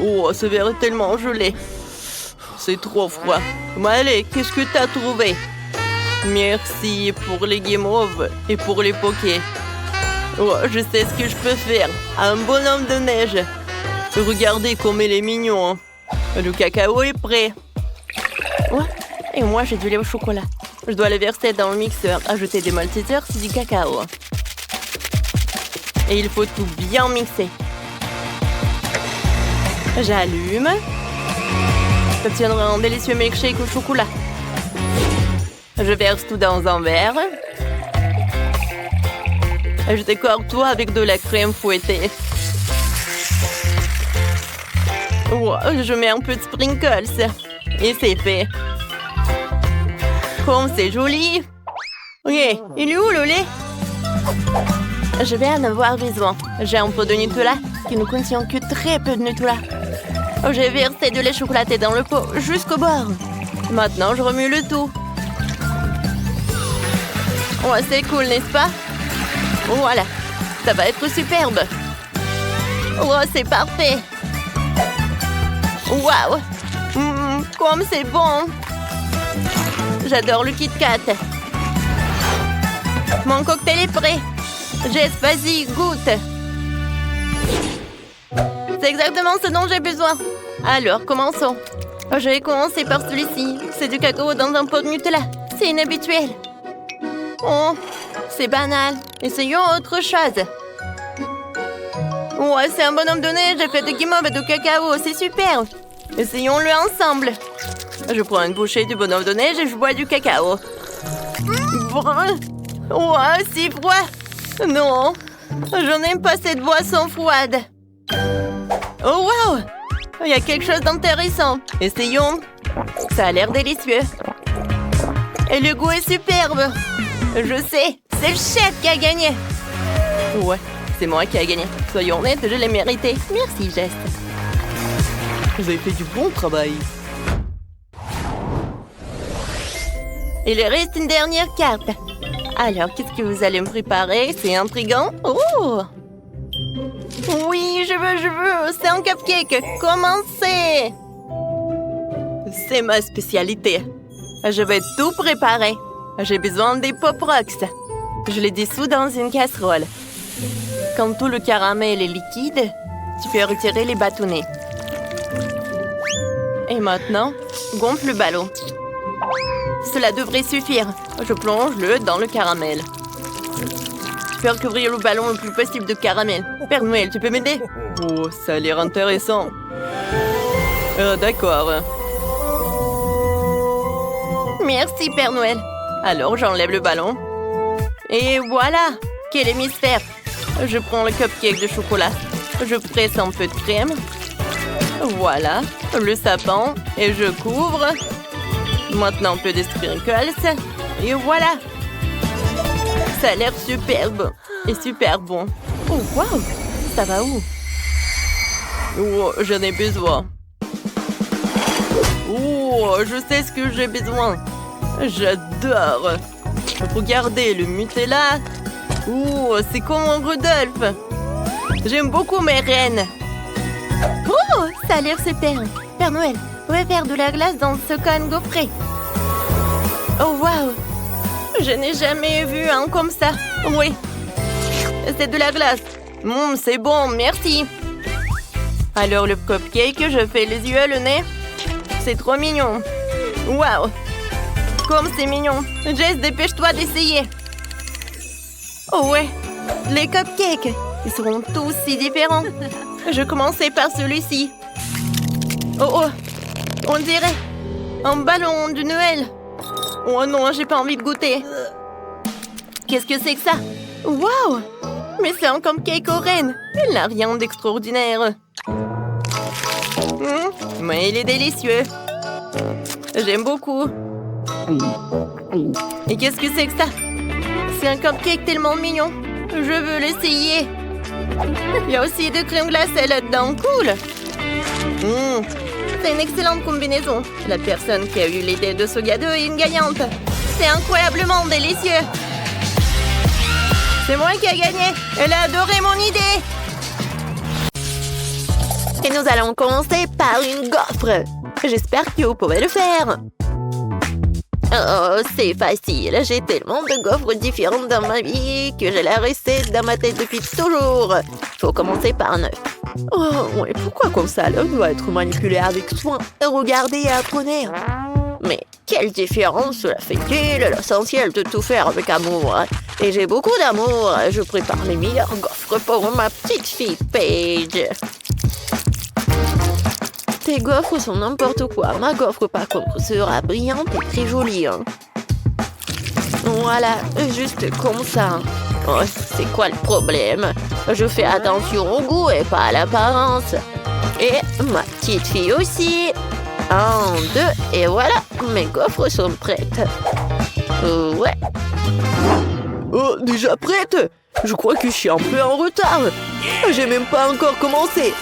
Oh, ce verre est tellement gelé. C'est trop froid. Mais allez, qu'est-ce que t'as trouvé? Merci pour les guimauves et pour les pokés. Oh, je sais ce que je peux faire. Un bonhomme de neige. Regardez comme il est mignon. Le cacao est prêt. Oh, et moi, j'ai du lait au chocolat. Je dois le verser dans le mixeur. Ajouter des maltesers, c'est du cacao. Et il faut tout bien mixer. J'allume. J'obtiendrai un délicieux milkshake au chocolat. Je verse tout dans un verre. Je décore tout avec de la crème fouettée. Oh, je mets un peu de sprinkles. Et c'est fait. Comme c'est joli. Ok, il est où le lait? Je vais en avoir besoin. J'ai un pot de Nutella qui ne contient que très peu de Nutella. J'ai versé de lait chocolaté dans le pot jusqu'au bord. Maintenant, je remue le tout. Oh, c'est cool, n'est-ce pas? Voilà, ça va être superbe. Oh, c'est parfait. Waouh! Comme c'est bon! J'adore le Kit Kat. Mon cocktail est prêt. Jess, vas-y, goûte. C'est exactement ce dont j'ai besoin. Alors, commençons. Je vais commencer par celui-ci. C'est du cacao dans un pot de Nutella. C'est inhabituel. Oh, c'est banal. Essayons autre chose. Ouais, c'est un bonhomme de neige fait de guimauve et de cacao. C'est super. Essayons-le ensemble. Je prends une bouchée du bonhomme de neige et je bois du cacao. Ouais, c'est froid. Non, je n'aime pas cette boisson froide. Oh, wow! Il y a quelque chose d'intéressant. Essayons. Ça a l'air délicieux. Et le goût est superbe. Je sais, c'est le chef qui a gagné. Ouais, c'est moi qui a gagné. Soyons honnêtes, je l'ai mérité. Merci, Geste. Vous avez fait du bon travail. Il reste une dernière carte. Alors, qu'est-ce que vous allez me préparer? C'est intriguant. Oh! Oui, je veux. C'est un cupcake. Commencez! C'est ma spécialité. Je vais tout préparer. J'ai besoin des Pop Rocks. Je les dissous dans une casserole. Quand tout le caramel est liquide, tu peux retirer les bâtonnets. Et maintenant, gonfle le ballon. Cela devrait suffire. Je plonge-le dans le caramel. Tu peux recouvrir le ballon le plus possible de caramel. Père Noël, tu peux m'aider? Oh, ça a l'air intéressant. D'accord. Merci, Père Noël. Alors, j'enlève le ballon. Et voilà! Quel hémisphère! Je prends le cupcake de chocolat. Je presse un peu de crème. Voilà, le sapin. Et je couvre. Maintenant, un peu de sprinkles. Et voilà! Ça a l'air superbe. Et super bon. Oh, waouh! Ça va où? Oh, j'en ai besoin. Oh, je sais ce que j'ai besoin. J'adore. Regardez le Nutella. Oh, c'est comme un Rudolph. J'aime beaucoup mes reines. Oh, ça a l'air super. Père Noël, on va faire de la glace dans ce cône gaufré. Oh, waouh! Je n'ai jamais vu un comme ça. Oui, c'est de la glace. C'est bon, merci. Alors, le cupcake, je fais les yeux, le nez. C'est trop mignon. Waouh! Comme c'est mignon. Jess, dépêche-toi d'essayer. Oh ouais, les cupcakes. Ils seront tous si différents. Je commençais par celui-ci. Oh, on dirait un ballon de Noël. Oh non, j'ai pas envie de goûter. Qu'est-ce que c'est que ça? Waouh! Mais c'est un cupcake aux rennes. Il n'a rien d'extraordinaire. Mais il est délicieux. J'aime beaucoup. Et qu'est-ce que c'est que ça? C'est un cupcake tellement mignon. Je veux l'essayer. Il y a aussi de crème glacée là-dedans. Cool. C'est une excellente combinaison. La personne qui a eu l'idée de ce gâteau est une gagnante. C'est incroyablement délicieux. C'est moi qui ai gagné. Elle a adoré mon idée. Et nous allons commencer par une gaufre. J'espère que vous pouvez le faire. Oh, c'est facile. J'ai tellement de gaufres différentes dans ma vie que j'ai la recette dans ma tête depuis toujours. Faut commencer par un œuf. Oh, ouais, pourquoi comme ça? L'œuf doit être manipulé avec soin. Regardez et apprenez. Mais quelle différence cela fait-il? L'essentiel de tout faire avec amour. Et j'ai beaucoup d'amour. Je prépare les meilleures gaufres pour ma petite fille Paige. Tes gaufres sont n'importe quoi. Ma gaufre, par contre, sera brillante et très jolie. Voilà, juste comme ça. Oh, c'est quoi le problème? Je fais attention au goût et pas à l'apparence. Et ma petite fille aussi. 1, 2, et voilà, mes gaufres sont prêtes. Ouais. Oh, déjà prête? Je crois que je suis un peu en retard. J'ai même pas encore commencé.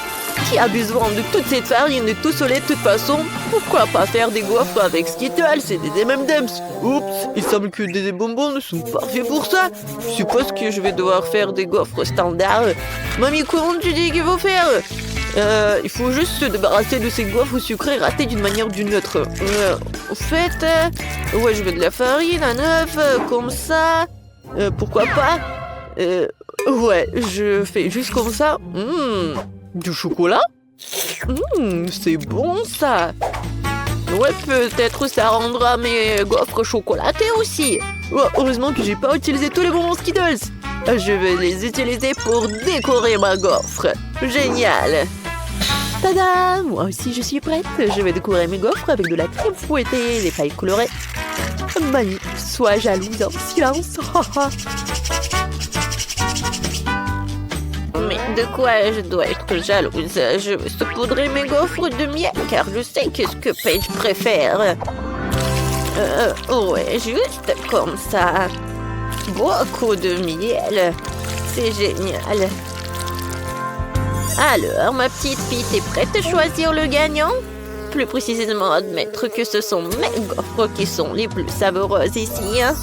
Qui a besoin de toute cette farine et tout ce lait de toute façon? Pourquoi pas faire des gaufres avec Skittles et des M&M's? Oups, il semble que des bonbons ne sont pas faits pour ça. Je suppose que je vais devoir faire des gaufres standards. Mamie, comment tu dis qu'il faut faire? Il faut juste se débarrasser de ces gaufres sucrées ratées d'une manière ou d'une autre. En fait, ouais, je veux de la farine, un œuf, comme ça. Pourquoi pas? Ouais, je fais juste comme ça. Du chocolat? C'est bon ça. Ouais, peut-être ça rendra mes gaufres chocolatées aussi. Oh, heureusement que j'ai pas utilisé tous les bonbons Skittles. Je vais les utiliser pour décorer ma gaufre. Génial. Tada! Moi aussi je suis prête. Je vais décorer mes gaufres avec de la crème fouettée et des pailles colorées. Mamie, sois jalouse en silence. Mais de quoi je dois être jalouse? Je vais saupoudrer mes gaufres de miel car je sais qu'est-ce que Paige préfère. Ouais, juste comme ça. Beaucoup de miel. C'est génial. Alors, ma petite fille, t'es prête à choisir le gagnant? Plus précisément, admettre que ce sont mes gaufres qui sont les plus savoureuses ici. Hein?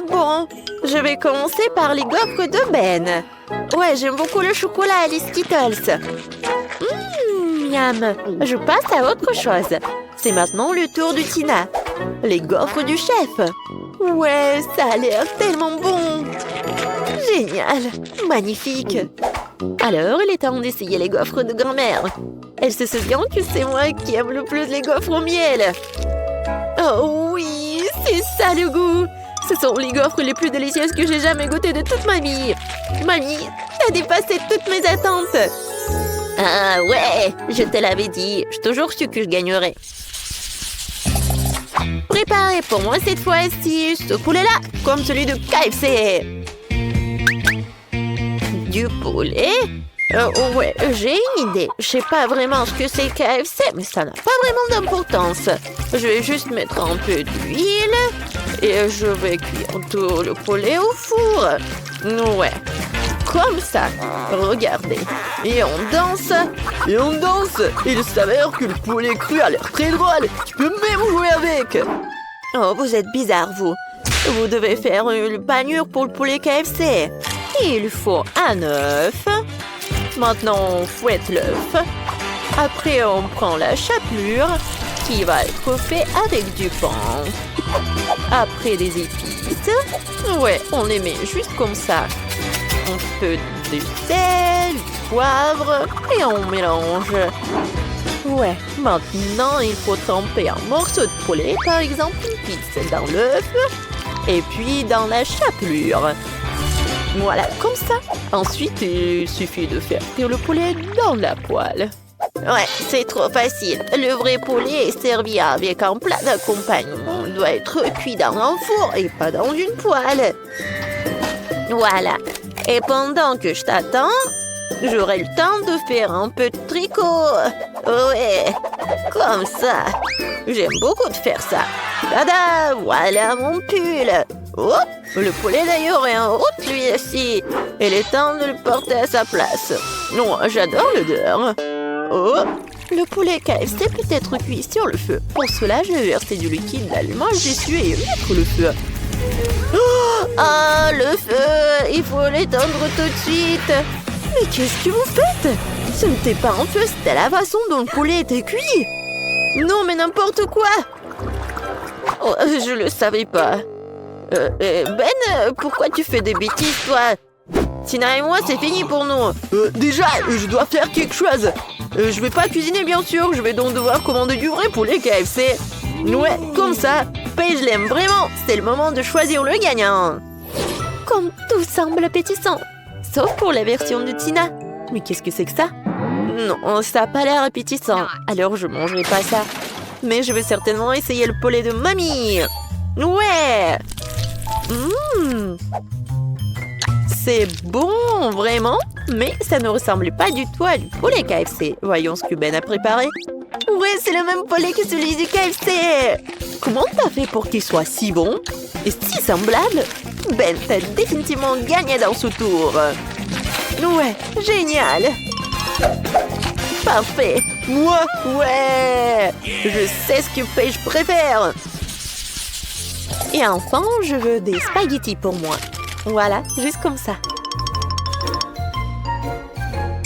Bon, je vais commencer par les gaufres de Ben. Ouais, j'aime beaucoup le chocolat et les Skittles. Miam. Je passe à autre chose. C'est maintenant le tour de Tina. Les gaufres du chef. Ouais, ça a l'air tellement bon. Génial. Magnifique. Alors, il est temps d'essayer les gaufres de grand-mère. Elle se souvient que c'est moi qui aime le plus les gaufres au miel. Oh oui, c'est ça le goût. Ce sont les gaufres les plus délicieuses que j'ai jamais goûtées de toute ma vie. Mamie, t'as dépassé toutes mes attentes. Ah ouais, je te l'avais dit. J'ai toujours su que je gagnerais. Préparez pour moi cette fois-ci ce poulet-là, comme celui de KFC. Du poulet? Ouais, j'ai une idée. Je sais pas vraiment ce que c'est KFC, mais ça n'a pas vraiment d'importance. Je vais juste mettre un peu d'huile et je vais cuire tout le poulet au four. Ouais, comme ça. Regardez. Et on danse. Et on danse. Il s'avère que le poulet cru a l'air très drôle. Tu peux même jouer avec. Oh, vous êtes bizarre, vous. Vous devez faire une panure pour le poulet KFC. Il faut un œuf. Maintenant, on fouette l'œuf. Après, on prend la chapelure qui va être faite avec du pain. Après, des épices. Ouais, on les met juste comme ça. Un peu de sel, du poivre et on mélange. Ouais, maintenant, il faut tremper un morceau de poulet, par exemple une pizza dans l'œuf et puis dans la chapelure. Voilà, comme ça. Ensuite, il suffit de faire cuire le poulet dans la poêle. Ouais, c'est trop facile. Le vrai poulet est servi avec un plat d'accompagnement. Il doit être cuit dans un four et pas dans une poêle. Voilà. Et pendant que je t'attends, j'aurai le temps de faire un peu de tricot. Ouais, comme ça. J'aime beaucoup de faire ça. Tada, voilà mon pull. Oh, le poulet d'ailleurs est en route lui aussi. Il est temps de le porter à sa place. Non, j'adore l'odeur. Oh, le poulet KFC peut être cuit sur le feu. Pour cela, je vais verser du liquide d'allumage dessus et mettre le feu. Oh, ah, le feu! Il faut l'éteindre tout de suite. Mais qu'est-ce que vous faites? Ce n'était pas un feu, c'était la façon dont le poulet était cuit. Non, mais n'importe quoi. Oh, je le savais pas. Ben, pourquoi tu fais des bêtises, toi? Tina et moi, c'est fini pour nous. Déjà, je dois faire quelque chose. Je vais pas cuisiner, bien sûr. Je vais donc devoir commander du vrai poulet KFC. Ouais, comme ça. Paige l'aime vraiment. C'est le moment de choisir le gagnant. Comme tout semble appétissant. Sauf pour la version de Tina. Mais qu'est-ce que c'est que ça? Non, ça n'a pas l'air appétissant. Alors, je mangerai pas ça. Mais je vais certainement essayer le poulet de mamie. Ouais. C'est bon, vraiment. Mais ça ne ressemble pas du tout à du poulet KFC. Voyons ce que Ben a préparé. Ouais, c'est le même poulet que celui du KFC. Comment t'as fait pour qu'il soit si bon et si semblable? Ben, t'as définitivement gagné dans ce tour. Ouais, génial. Parfait. Moi, ouais. Je sais ce que Paige préfère. Et enfin, je veux des spaghettis pour moi. Voilà, juste comme ça.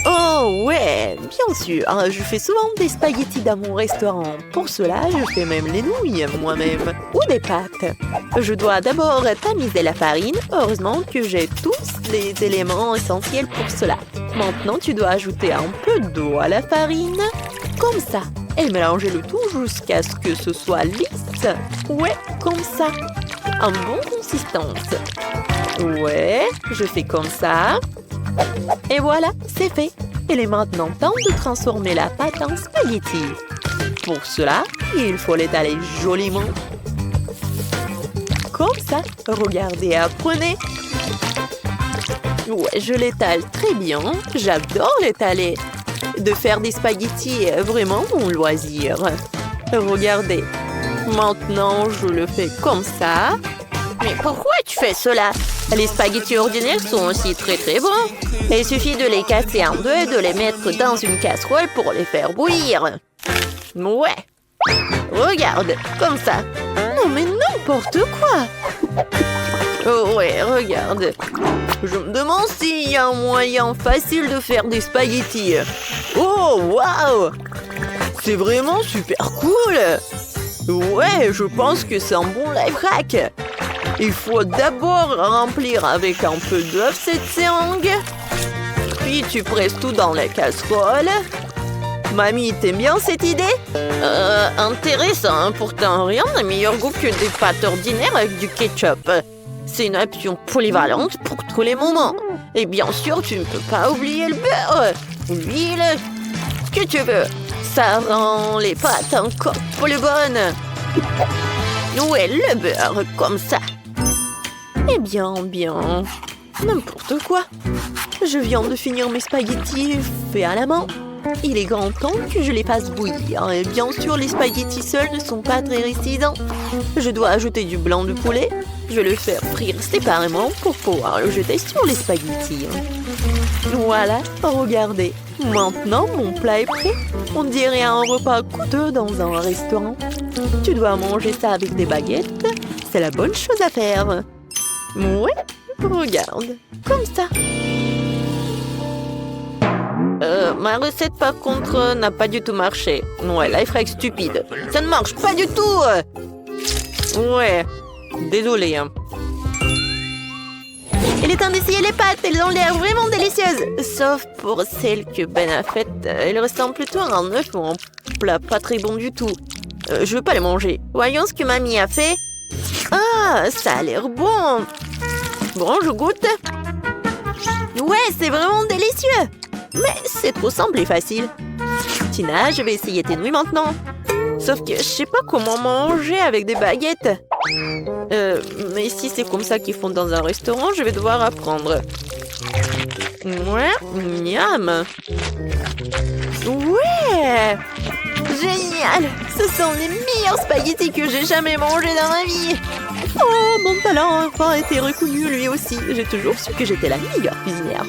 Oh ouais, bien sûr. Je fais souvent des spaghettis dans mon restaurant. Pour cela, je fais même les nouilles moi-même. Ou des pâtes. Je dois d'abord tamiser la farine. Heureusement que j'ai tous les éléments essentiels pour cela. Maintenant, tu dois ajouter un peu d'eau à la farine. Comme ça. Et mélanger le tout jusqu'à ce que ce soit lisse. Ouais, comme ça. En bonne consistance. Ouais, je fais comme ça. Et voilà, c'est fait. Il est maintenant temps de transformer la pâte en spaghetti. Pour cela, il faut l'étaler joliment. Comme ça, regardez, apprenez. Ouais, je l'étale très bien. J'adore l'étaler. De faire des spaghettis est vraiment mon loisir. Regardez. Maintenant, je le fais comme ça. Mais pourquoi tu fais cela? Les spaghettis ordinaires sont aussi très très bons. Il suffit de les casser en deux et de les mettre dans une casserole pour les faire bouillir. Ouais. Regarde, comme ça. Non mais n'importe quoi. Oh ouais, regarde. Je me demande s'il y a un moyen facile de faire des spaghettis. Oh, waouh! C'est vraiment super cool. Ouais, je pense que c'est un bon life hack. Il faut d'abord remplir avec un peu d'œuf cette seringue. Puis tu presses tout dans la casserole. Mamie, t'aimes bien cette idée? Intéressant. Pourtant, rien n'a meilleur goût que des pâtes ordinaires avec du ketchup. C'est une option polyvalente pour tous les moments. Et bien sûr, tu ne peux pas oublier le beurre, l'huile, ce que tu veux. Ça rend les pâtes encore plus bonnes. Ouais, le beurre, comme ça. Eh bien, n'importe quoi. Je viens de finir mes spaghettis faits à la main. Il est grand temps que je les fasse bouillir. Et bien sûr, les spaghettis seuls ne sont pas très récidents. Je dois ajouter du blanc de poulet. Je vais le faire frire séparément pour pouvoir le jeter sur les spaghettis. Voilà, regardez. Maintenant, mon plat est prêt. On dirait un repas coûteux dans un restaurant. Tu dois manger ça avec des baguettes. C'est la bonne chose à faire. Ouais, regarde, comme ça. Ma recette, par contre, n'a pas du tout marché. Ouais, life hack stupide. Ça ne marche pas du tout. Ouais, désolé. Il est temps d'essayer les pâtes. Elles ont l'air vraiment délicieuses. Sauf pour celles que Ben a faites. Elles ressemblent plutôt à un œuf ou un plat pas très bon du tout. Je veux pas les manger. Voyons ce que Mamie a fait. Ah, ça a l'air bon. Bon, je goûte. Ouais, c'est vraiment délicieux. Mais c'est trop simple et facile. Tina, je vais essayer tes nouilles maintenant. Sauf que je sais pas comment manger avec des baguettes. Mais si c'est comme ça qu'ils font dans un restaurant, je vais devoir apprendre. Ouais, miam. Ouais, génial. Ce sont les meilleurs spaghettis que j'ai jamais mangés dans ma vie. Oh, mon talent a enfin été reconnu lui aussi. J'ai toujours su que j'étais la meilleure cuisinière.